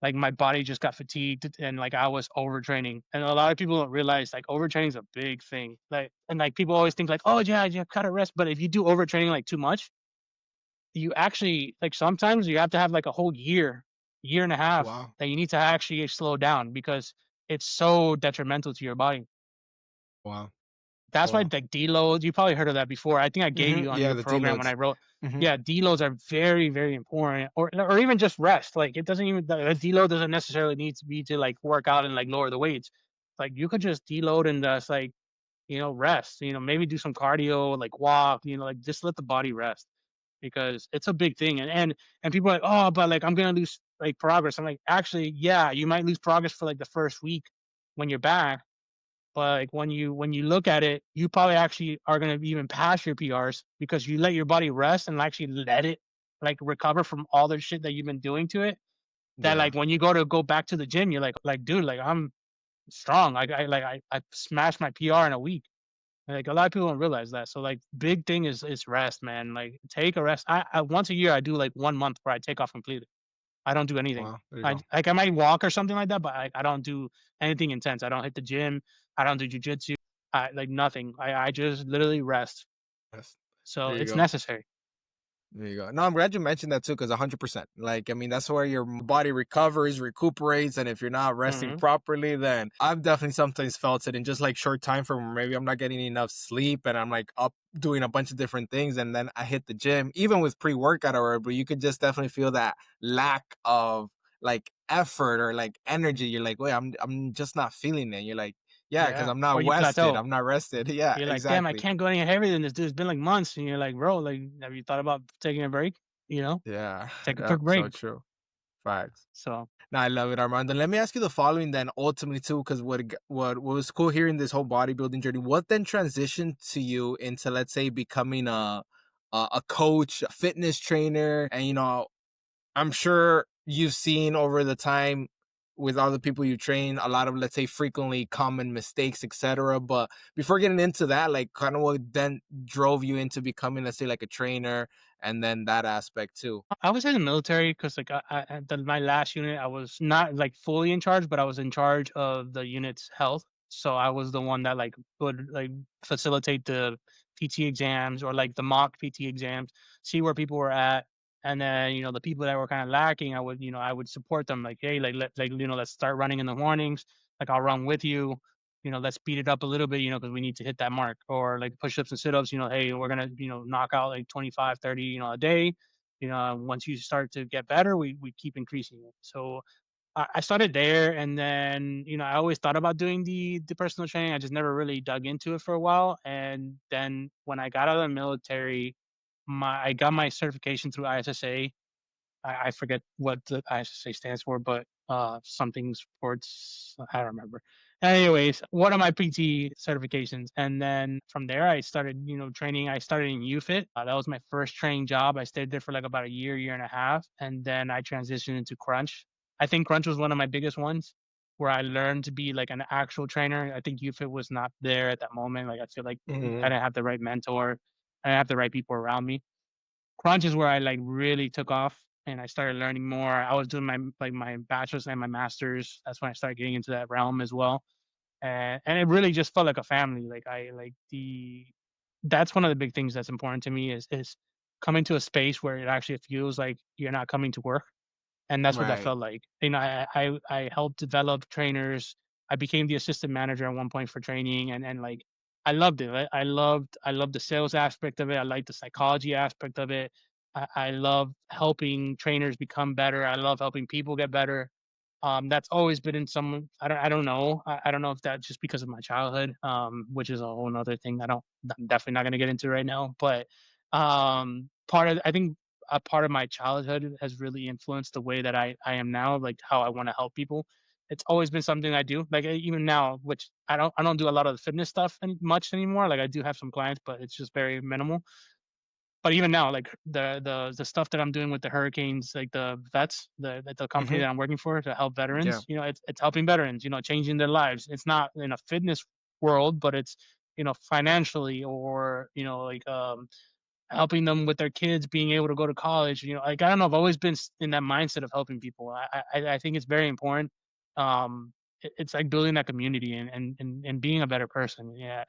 like my body just got fatigued and like I was overtraining. And a lot of people don't realize like overtraining is a big thing. Like and like people always think like, oh yeah, you gotta rest. But if you do overtraining like too much, you actually like sometimes you have to have like a whole year and a half wow. that you need to actually slow down because it's so detrimental to your body. Wow. That's why Wow. like deloads, you probably heard of that before. I think I gave Hmm. you on Yeah. your The program when deloads. I wrote. Hmm. Yeah, deloads are very, very important. Or even just rest. Like it doesn't even a deload doesn't necessarily need to be to like work out and like lower the weights. Like you could just deload and just like, rest. Maybe do some cardio, like walk, like just let the body rest because it's a big thing. And people are like, oh, but like I'm gonna lose like progress. I'm like, actually, yeah, you might lose progress for like the first week when you're back, but like when you look at it, you probably actually are gonna even pass your PRs because you let your body rest and actually let it like recover from all the shit that you've been doing to it. That Yeah. like when you go back to the gym, you're like dude, like I'm strong. I smashed my PR in a week. Like a lot of people don't realize that. So like big thing is rest, man. Like take a rest. I once a year I do like 1 month where I take off completely. I don't do anything. Wow. There you I go. like I might walk or something like that, but I don't do anything intense. I don't hit the gym. I don't do jujitsu. I like nothing. I just literally rest. Yes. So There you it's go. necessary. There you go. No, I'm glad you mentioned that too, because 100%. Like, I mean, that's where your body recovers, recuperates, and if you're not resting Hmm. properly, then I've definitely sometimes felt it in just like short time frame where maybe I'm not getting enough sleep and I'm like up doing a bunch of different things, and then I hit the gym, even with pre-workout or but you could just definitely feel that lack of like effort or like energy. You're like, wait, I'm just not feeling it. You're like, yeah, because Yeah. I'm Or not you rested. plateau. I'm not rested. Yeah, You're like, damn, I exactly. can't go any heavier than this, dude. It's been like months, and you're like, bro, like, have you thought about taking a break? You know, Yeah, take a yeah, quick so break. true. Facts. So, No, I love it, Armando. Let me ask you the following then, ultimately too, because what was cool hearing this whole bodybuilding journey. What then transitioned to you into, let's say, becoming a coach, a fitness trainer, and I'm sure you've seen over the time with all the people you train a lot of, let's say, frequently common mistakes, etc. But before getting into that, like, kind of what then drove you into becoming, let's say, like a trainer, and then that aspect too. I was in the military because like my last unit, I was not like fully in charge, but I was in charge of the unit's health. So I was the one that like would like facilitate the PT exams or like the mock PT exams, see where people were at, and then the people that were kind of lacking, I would support them like, hey, let's start running in the mornings. Like I'll run with you. Let's speed it up a little bit, because we need to hit that mark or like push-ups and sit-ups, hey, we're gonna, knock out like 25, 30, a day. Once you start to get better, we keep increasing it. So I started there, and then I always thought about doing the personal training. I just never really dug into it for a while. And then when I got out of the military, my I got my certification through ISSA. I forget what the ISSA stands for, but something sports. I don't remember. Anyways, one of my PT certifications, and then from there I started, training. I started in UFIT. That was my first training job. I stayed there for like about a year, year and a half, and then I transitioned into Crunch. I think Crunch was one of my biggest ones, where I learned to be like an actual trainer. I think UFIT was not there at that moment. Like I feel like I Hmm. didn't have the right mentor. I didn't have the right people around me. Crunch is where I like really took off and I started learning more. I was doing my bachelor's and my master's. That's when I started getting into that realm as well. And it really just felt like a family. Like I like the that's one of the big things that's important to me is coming to a space where it actually feels like you're not coming to work, and that's what that Right. felt like. I helped develop trainers. I became the assistant manager at one point for training, and like I loved it. I loved the sales aspect of it. I liked the psychology aspect of it. I love helping trainers become better. I love helping people get better. That's always been in some. I don't know. I don't know if that's just because of my childhood, which is a whole other thing. I'm definitely not going to get into right now. But I think a part of my childhood has really influenced the way that I am now, like how I want to help people. It's always been something I do. Like even now, which I don't do a lot of the fitness stuff much anymore. Like I do have some clients, but it's just very minimal. But even now, like the stuff that I'm doing with the hurricanes, like the vets, the company Hmm. that I'm working for to help Yeah. veterans, it's helping veterans, changing their lives. It's not in a fitness world, but it's financially or like helping them with their kids being able to go to college. Like I don't know, I've always been in that mindset of helping people. I think it's very important. It's like building that community and being a better person. Yeah,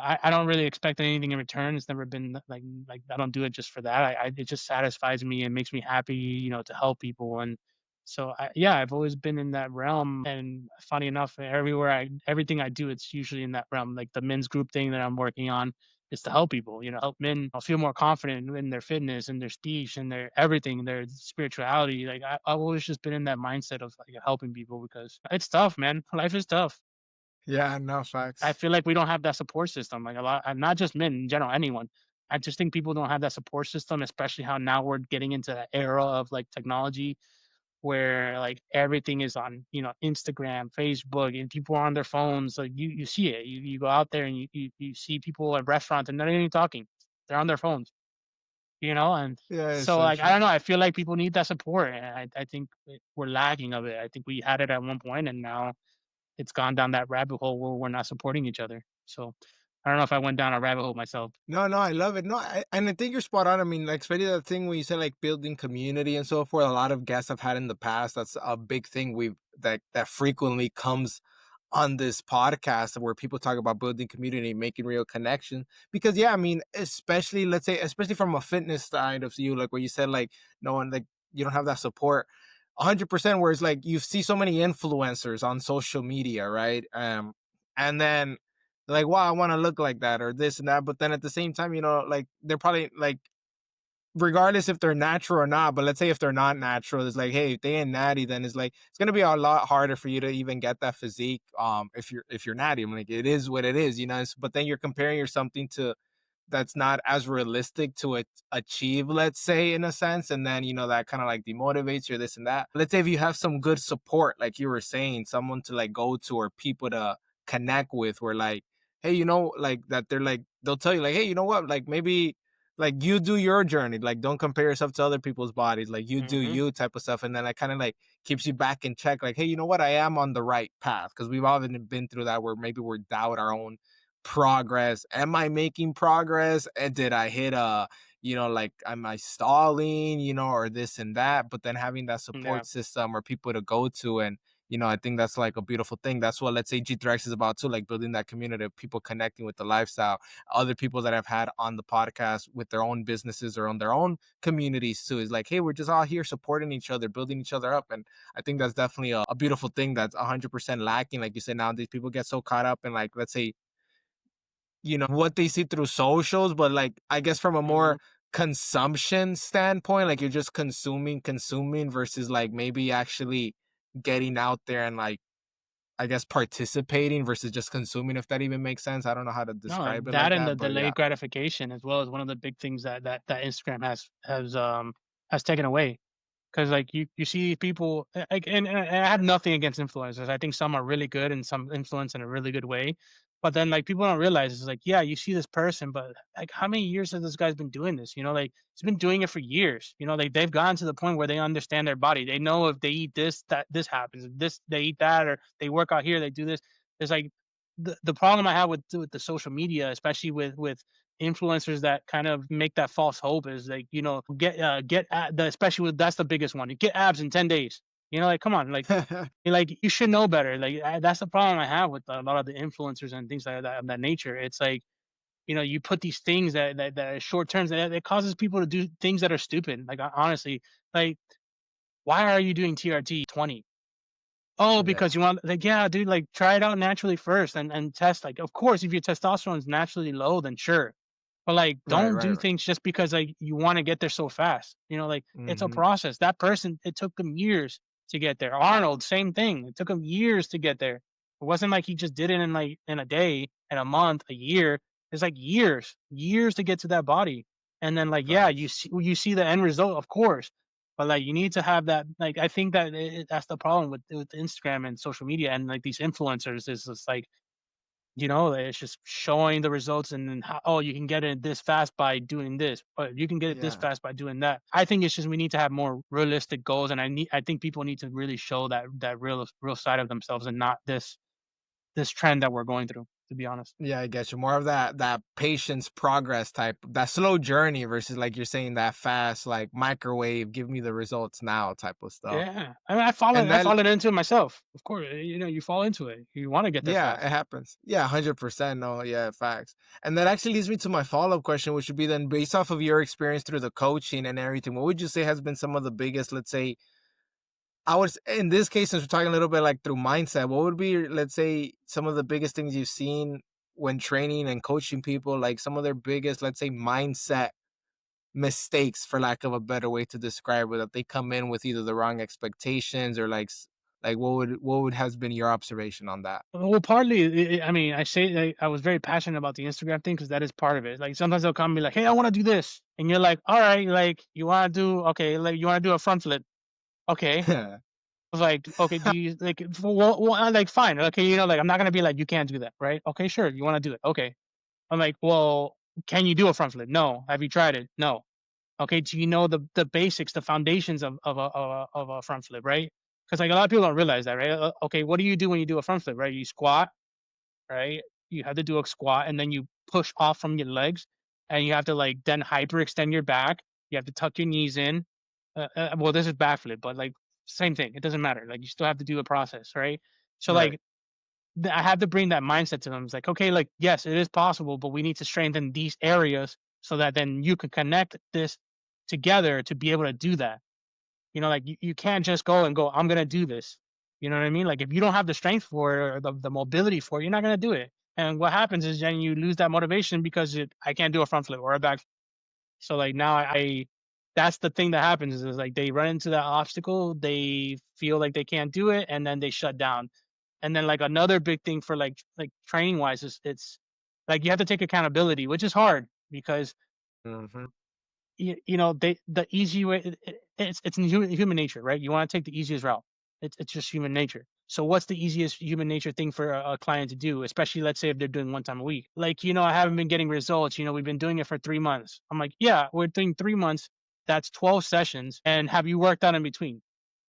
I don't really expect anything in return. It's never been like I don't do it just for that. It just satisfies me and makes me happy, to help people. And so yeah, I've always been in that realm. And funny enough, everything I do, it's usually in that realm. Like the men's group thing that I'm working on is to help people, help men feel more confident in their fitness and their speech and their everything, their spirituality. Like I've always just been in that mindset of like helping people because it's tough, man. Life is tough. Yeah. No I facts. feel like we don't have that support system, like, a lot not just men, in general, anyone. I just think people don't have that support system, especially how now we're getting into that era of, like, technology where, like, everything is on, Instagram, Facebook, and people are on their phones, like, you see it. You go out there and you see people at restaurants, and they're not even talking. They're on their phones, and Yeah, it's so, so like, I true. don't know, I feel like people need that support, and I think we're lacking of it. I think we had it at one point, and now it's gone down that rabbit hole where we're not supporting each other. So I don't know if I went down a rabbit hole myself. No, no, I love it. No, and I think you're spot on. I mean, like, especially that thing when you said like building community and so forth. A lot of guests I've had in the past, that's a big thing that frequently comes on this podcast where people talk about building community, making real connection. Because yeah, I mean, especially let's say, especially from a fitness side of you, like where you said like no one like you don't have that support. 100%. Whereas like you see so many influencers on social media, right? And then like, wow, I want to look like that or this and that. But then at the same time, like they're probably like, regardless if they're natural or not, but let's say if they're not natural, it's like, hey, if they ain't natty, then it's like it's gonna be a lot harder for you to even get that physique. If you're natty, I'm like, it is what it is, but then you're comparing your something to that's not as realistic to achieve, let's say, in a sense, and then that kind of like demotivates you or this and that. Let's say if you have some good support, like you were saying, someone to like go to or people to connect with, where like, hey, like that they're like they'll tell you like, hey, you know what, like maybe like you do your journey, like don't compare yourself to other people's bodies, like you do Hmm. you type of stuff, and then like kind of like keeps you back in check, like, hey, you know what, I am on the right path, because we've all been through that where maybe we're doubt our own progress. Am I making progress, and did I hit a, like, am I stalling, or this and that, but then having that Yeah. support system or people to go to. And I think that's like a beautiful thing. That's what, let's say, G3X is about too, like building that community of people connecting with the lifestyle, other people that I've had on the podcast with their own businesses or on their own communities too. Is like, hey, we're just all here supporting each other, building each other up. And I think that's definitely a beautiful thing that's 100% lacking. Like you said, nowadays people get so caught up in, like, let's say, what they see through socials, but like, I guess from a Hmm. more consumption standpoint, like you're just consuming versus like maybe actually getting out there and, like, I guess, participating versus just consuming, if that even makes sense. I don't know how to No, describe it that like and the that, but yeah. delayed gratification as well is one of the big things that Instagram has taken away. Because like you see people like, and I have nothing against influencers. I think some are really good and some influence in a really good way. But then like people don't realize it's like, yeah, you see this person, but like how many years has this guy's been doing this? Like he's been doing it for years. Like they've gotten to the point where they understand their body. They know if they eat this, that this happens. If this they eat that, or they work out here, they do this. It's like the problem I have with the social media, especially with influencers that kind of make that false hope, is like, especially with, that's the biggest one. You get abs in 10 days. Like, come on, like you should know better. Like that's the problem I have with a lot of the influencers and things like that of that nature. It's like, you put these things that are short terms, that it causes people to do things that are stupid. Like honestly, like, why are you doing TRT 20? Oh, Yeah. because you want, like, yeah, dude, like try it out naturally first and test. Like, of course, if your testosterone is naturally low, then sure. But like, Right, don't right, do right. things just because like you want to get there so fast. Like it's a Mhm. process. That person, it took them years to get there. Arnold, same thing. It took him years to get there. It wasn't like he just did it in like in a day, in a month, a year. It's like years to get to that body. And then like, yeah, you Facts. see the end result, of course. But like you need to have that. Like I think that that's the problem with Instagram and social media and like these influencers is just like, it's just showing the results and then how, oh, you can get it this fast by doing this, but you can get it this Yeah. fast by doing that. I think it's just we need to have more realistic goals, and I think people need to really show that real side of themselves and not this trend that we're going through. To be honest. Yeah, I get you. More of that patience progress type, that slow journey versus, like you're saying, that fast, like, microwave, give me the results now type of stuff. Yeah, I mean, And I've then fallen into it myself. Of course, you fall into it. You want to get there yeah, fast. it happens. Yeah, 100%. No, yeah, facts. And that actually leads me to my follow-up question, which would be then, based off of your experience through the coaching and everything, what would you say has been some of the biggest, let's say, in this case, since we're talking a little bit like through mindset, what would be, let's say, some of the biggest things you've seen when training and coaching people, like some of their biggest, let's say, mindset mistakes, for lack of a better way to describe it, that they come in with either the wrong expectations or like, like what would has been your observation on that? Well, partly, I mean, I say like, I was very passionate about the Instagram thing because that is part of it. Like sometimes they'll come and be like, "Hey, I want to do this," and you're like, "All right, like you want to do okay, like you want to do a front flip, okay." I was like, "Okay, do you like like fine, okay, like I'm not gonna be like you can't do that, right? Okay, sure, you want to do it, okay." I'm like, "Well, can you do a front flip? No. Have you tried it? No. Okay, do you know the basics, the foundations of a front flip, right? Because like a lot of people don't realize that, right? Okay, what do you do when you do a front flip, right? You squat, right? You have to do a squat and then you push off from your legs and you have to like then hyperextend your back. You have to tuck your knees in. Well, this is backflip, but like same thing. It doesn't matter. Like you still have to do a process, right? So Right. like I have to bring that mindset to them. It's like, okay, like yes, it is possible, but we need to strengthen these areas so that then you can connect this together to be able to do that. Like you can't just go and go, I'm gonna do this. You know what I mean? Like if you don't have the strength for it or the mobility for it, you're not gonna do it. And what happens is then you lose that motivation because I can't do a front flip or a back. So like now that's the thing that happens is like they run into that obstacle, they feel like they can't do it, and then they shut down. And then like another big thing for like training wise is it's like you have to take accountability, which is hard because Hmm. the easy way it's in human nature, right? You want to take the easiest route. It's just human nature. So what's the easiest human nature thing for a client to do, especially let's say if they're doing one time a week? Like, I haven't been getting results. We've been doing it for 3 months. I'm like, yeah, we're doing 3 months. That's 12 sessions. And have you worked out in between?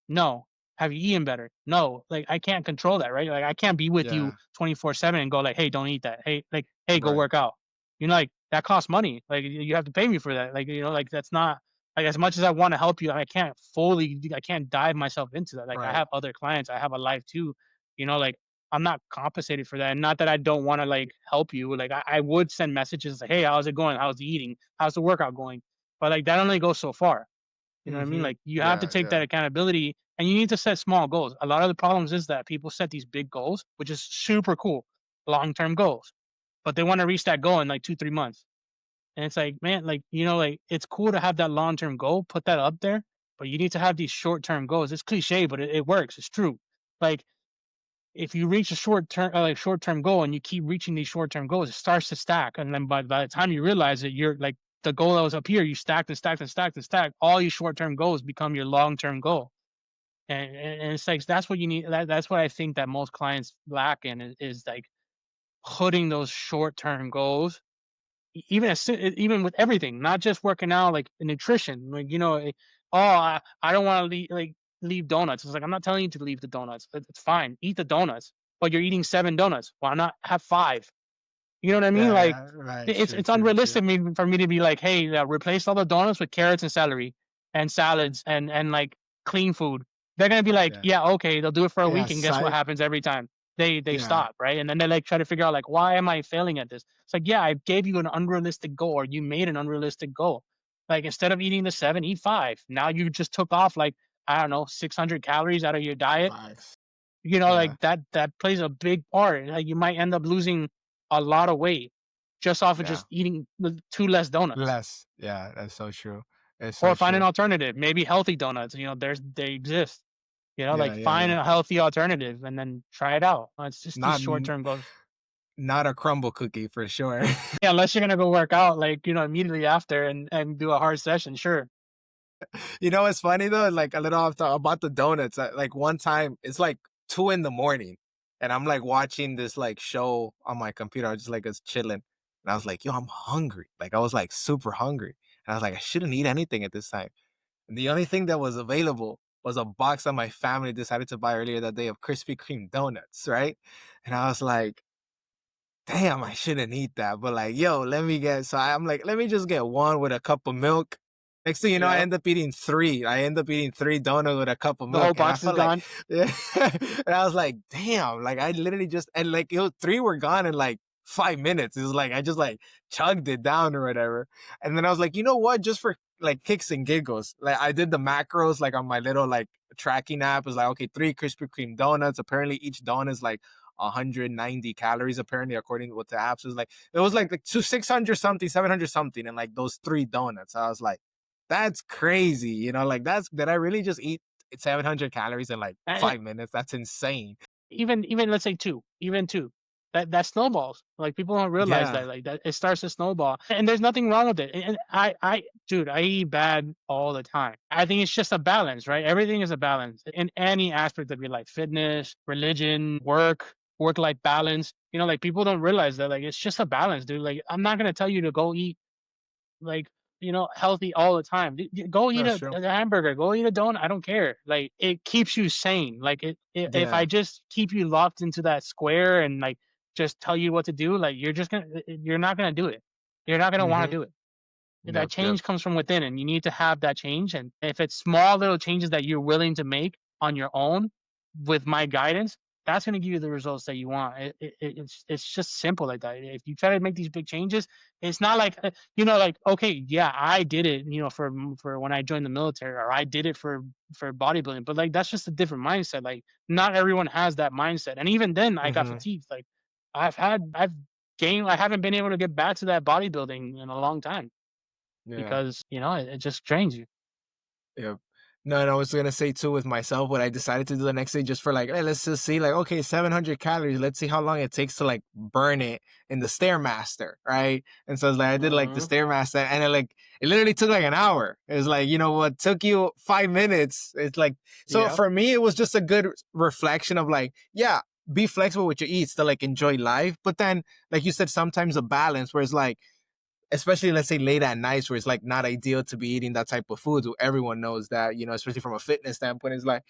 No. Have you eaten better? No. Like I can't control that, right? Like I can't be with you Yeah. 24/7 and go like, hey, don't eat that. Hey, like, hey, go Right. work out. Like that costs money. Like you have to pay me for that. Like, like that's not like as much as I want to help you, I can't dive myself into that. Like I Right. have other clients, I have a life too. Like I'm not compensated for that. And not that I don't want to like help you. Like I would send messages like, hey, how's it going? How's the eating? How's the workout going? But like that only goes so far. You know what I mean? Mm-hmm. Like you have to Yeah. take that Yeah. accountability and you need to set small goals. A lot of the problems is that people set these big goals, which is super cool, long-term goals, but they want to reach that goal in like 2, 3 months. And it's like, man, like, like it's cool to have that long-term goal, put that up there, but you need to have these short-term goals. It's cliche, but it works. It's true. Like if you reach a short-term goal and you keep reaching these short-term goals, it starts to stack. And then by the time you realize it, you're like the goal that was up here, you stacked and stacked and stacked and stacked. All your short-term goals become your long-term goal. And it's like that's what you need. That's what I think that most clients lack in is like putting those short-term goals, even with everything, not just working out, like nutrition. Like oh, I don't want to leave donuts. It's like I'm not telling you to leave the donuts. It's fine, eat the donuts, but you're eating 7 donuts. Why not have 5? You know what I mean? Yeah. Like Yeah. Right. it's True. it's True. True. unrealistic for me to be like, hey, replace all the donuts with carrots and celery and salads and like clean food. They're gonna be like, Yeah. yeah, okay, they'll do it for a Yeah. week, and guess what happens every time? They Yeah. stop, right? And then they like try to figure out like, why am I failing at this? It's like, yeah, I gave you an unrealistic goal, or you made an unrealistic goal. Like instead of eating the 7, eat 5. Now you just took off like I don't know 600 calories out of your diet. Five. Like Yeah. that plays a big part. Like you might end up losing a lot of weight just off of Yeah. just eating the 2 less donuts, Less. Yeah. That's so true. It's so or find an true. alternative, maybe healthy donuts. They exist. Yeah. Like Yeah. find Yeah. a healthy alternative and then try it out. It's just these Not short term goals. not a crumble cookie for sure. Yeah, unless you're gonna go work out like immediately after and do a hard session, sure. You know what's funny though? Like a little off about the donuts. Like one time, it's like 2 in the morning, and I'm like watching this like show on my computer. I was just like was chilling, and I was like, "Yo, I'm hungry." Like I was like super hungry, and I was like, "I shouldn't eat anything at this time." And the only thing that was available was a box that my family decided to buy earlier that day of Krispy Kreme donuts, right? And I was like, damn, I shouldn't eat that. But like, yo, I'm like, let me just get one with a cup of milk. Next thing you know, I Yeah, end up eating three. I end up eating three donuts with a cup of the whole milk. And I box is felt like, gone. yeah. And I was like, damn, like I literally just, and like, three were gone in like 5 minutes. It was like, I just like chugged it down or whatever. And then I was like, you know what? Just for like kicks and giggles, like I did the macros like on my little like tracking app. It was like, okay, 3 Krispy Kreme donuts. Apparently each donut is like 190 calories apparently according to what the apps was like. It was like 600 something, 700 something, and like those 3 donuts. I was like, that's crazy, like did I really just eat 700 calories in like And 5 minutes? That's insane. even let's say 2, even 2. That snowballs. Like people don't realize Yeah. that like that it starts to snowball. And there's nothing wrong with it. And I dude, I eat bad all the time. I think it's just a balance, right? Everything is a balance in any aspect of your life. Fitness, religion, work-life balance. Like people don't realize that like it's just a balance, dude. Like I'm not gonna tell you to go eat like healthy all the time. Go eat That's true. a hamburger, go eat a donut. I don't care. Like it keeps you sane. Like if I Yeah. just keep you locked into that square and like just tell you what to do, like you're not gonna do it. You're not gonna want Mm-hmm. to do it. That Yep. Yep. change comes from within, and you need to have that change. And if it's small little changes that you're willing to make on your own with my guidance, that's going to give you the results that you want. It's just simple like that. If you try to make these big changes, it's not like like okay, yeah, I did it, for when I joined the military, or I did it for bodybuilding, but like that's just a different mindset. Like not everyone has that mindset, and even then, I got Mm-hmm. fatigued. Like I've gained. I haven't been able to get back to that bodybuilding in a long time Yeah. because it just drains you. Yep. No, I was gonna say too with myself, what I decided to do the next day just for like, hey, let's just see, like, okay, 700 calories. Let's see how long it takes to like burn it in the Stairmaster, right? And so it's like I did like the Mhm. Stairmaster, and it literally took like an hour. It was like, what took you 5 minutes. It's like, so Yep. for me, it was just a good reflection of like, yeah, be flexible with your eats to like enjoy life, but then like you said, sometimes a balance where it's like, especially let's say late at nights where it's like not ideal to be eating that type of food. Everyone knows that, especially from a fitness standpoint, it's like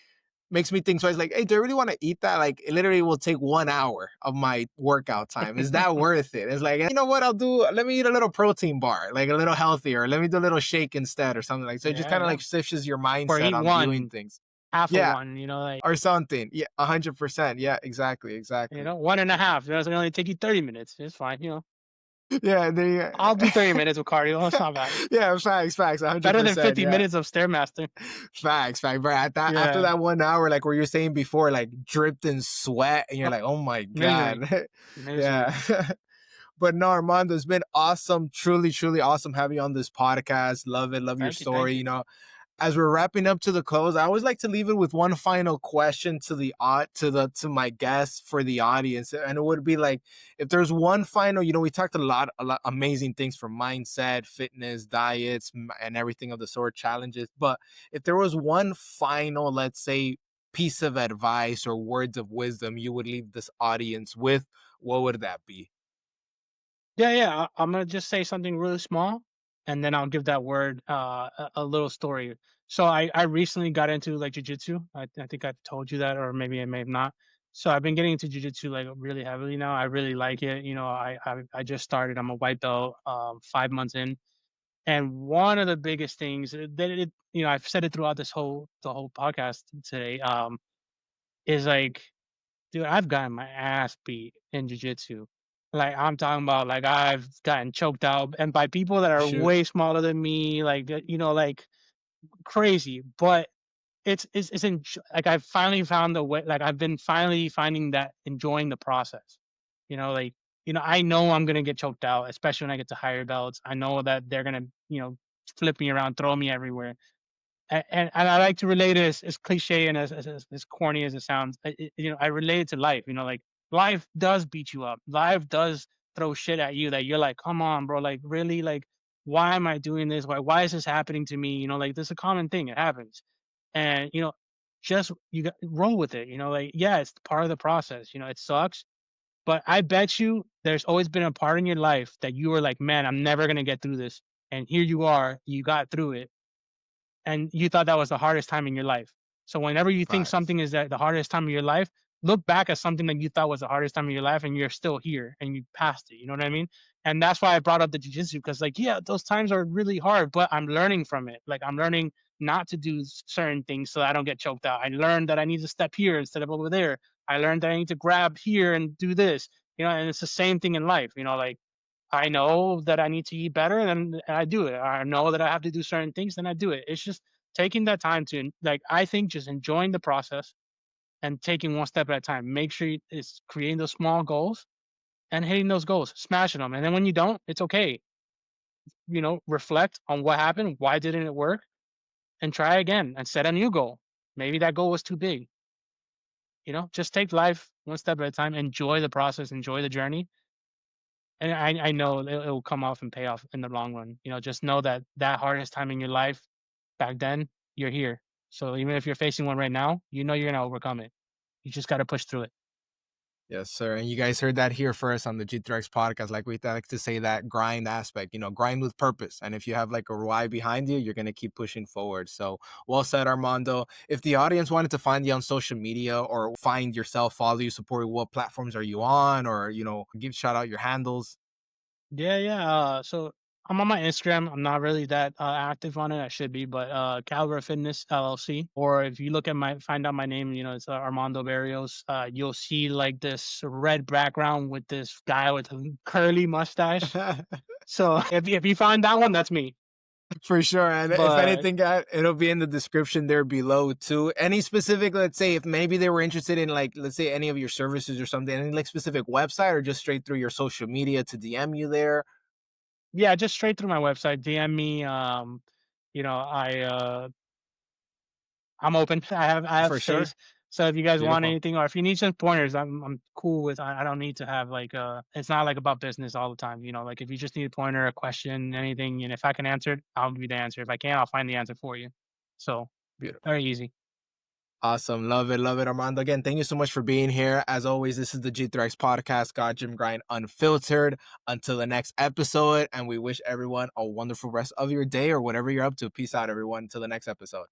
makes me think twice, like, hey, do I really want to eat that? Like it literally will take 1 hour of my workout time. Is that worth it? It's like, you know what I'll do? Let me eat a little protein bar, like a little healthier. Let me do a little shake instead or something like so. It just Yeah, kind of yeah. like shifts your Or mindset eat on viewing one, things. half of Yeah. one, like, Or something. Yeah, 100%. Yeah, exactly. Exactly. one and a half. It's gonna only take you 30 minutes. It's fine, Yeah, there I'll do you 30 minutes of cardio. It's not bad. yeah, facts, Better than 100%. 50 Yeah. minutes of Stairmaster. Facts, bro. At that after Yeah, that 1 hour, like where you're saying before, like dripped in sweat, and you're like, oh my misery, god, misery. yeah. But no, Armando, it's been awesome, truly, truly awesome having you on this podcast. Love it, love your Thank you, thank story. you. As we're wrapping up to the close, I always like to leave it with one final question to to my guests for the audience, and it would be like, if there's one final, we talked a lot amazing things from mindset, fitness, diets, and everything of the sort, challenges. But if there was one final, let's say, piece of advice or words of wisdom you would leave this audience with, what would that be? Yeah, yeah. I'm gonna just say something really small, and then I'll give that word a little story. So I recently got into like jujitsu. I think I've told you that, or maybe I may have not. So I've been getting into jujitsu like really heavily now. I really like it. I just started. I'm a white belt, 5 months in, and one of the biggest things that I've said it throughout the whole podcast today, is like, dude, I've gotten my ass beat in jujitsu. Like, I'm talking about, like, I've gotten choked out and by people that are Shoot. way smaller than me, like, like crazy. But like, I've finally found the way. Like, I've been finally finding that enjoying the process. Like, I know I'm gonna get choked out, especially when I get to higher belts. I know that they're gonna, flip me around, throw me everywhere. And I like to relate it as cliche and as corny as it sounds. I relate it to life. Like, life does beat you up. Life does throw shit at you that you're like, come on, bro. Like, really, like, why am I doing this? Why is this happening to me? Like, this is a common thing. It happens, and just you got roll with it. Like, yeah, it's part of the process. It sucks, but I bet you there's always been a part in your life that you were like, man, I'm never gonna get through this, and here you are. You got through it and you thought that was the hardest time in your life. So whenever you think Facts. something is the hardest time of your life, look back at something that you thought was the hardest time of your life and you're still here and you passed it. You know what I mean? And that's why I brought up the jujitsu because, like, yeah, those times are really hard, but I'm learning from it. Like, I'm learning not to do certain things so that I don't get choked out. I learned that I need to step here instead of over there. I learned that I need to grab here and do this. And it's the same thing in life. Like, I know that I need to eat better, and I do it. I know that I have to do certain things, then I do it. It's just taking that time to, like, I think just enjoying the process and taking one step at a time. Make sure it's creating those small goals and hitting those goals, smashing them. And then when you don't, it's okay. Reflect on what happened, why didn't it work, and try again and set a new goal. Maybe that goal was too big. Just take life one step at a time, enjoy the process, enjoy the journey, and I know it'll come off and pay off in the long run. Just know that that hardest time in your life back then, you're here. So even if you're facing one right now, you're gonna overcome it. You just gotta push through it. Yes, sir. And you guys heard that here first on the G3X podcast. Like we like to say that grind aspect, grind with purpose. And if you have like a why behind you, you're going to keep pushing forward. So well said, Armando. If the audience wanted to find you on social media or find yourself, follow you, support you, what platforms are you on? Or, give shout out your handles. Yeah, yeah. So I'm on my Instagram. I'm not really that active on it. I should be, but Caliber Fitness LLC. Or if you look at find out my name, it's Armando Barrios. You'll see like this red background with this guy with a curly mustache. So if you find that one, that's me. For sure. And if But anything, it'll be in the description there below too. Any specific, let's say, if maybe they were interested in like, let's say, any of your services or something, any like specific website or just straight through your social media to DM you there. yeah, just straight through my website. DM me. I I'm open. I have For sure. space. So if you guys want Beautiful. anything, or if you need some pointers, I'm cool with. I don't need to have like it's not like about business all the time. You know, like if you just need a pointer, a question, anything, and if I can answer it, I'll give you the answer. If I can't, I'll find the answer for you. So Beautiful. very easy. Awesome. Love it, Armando. Again, thank you so much for being here. As always, this is the G3X Podcast, God Gym Grind Unfiltered. Until the next episode, and we wish everyone a wonderful rest of your day or whatever you're up to. Peace out, everyone. Until the next episode.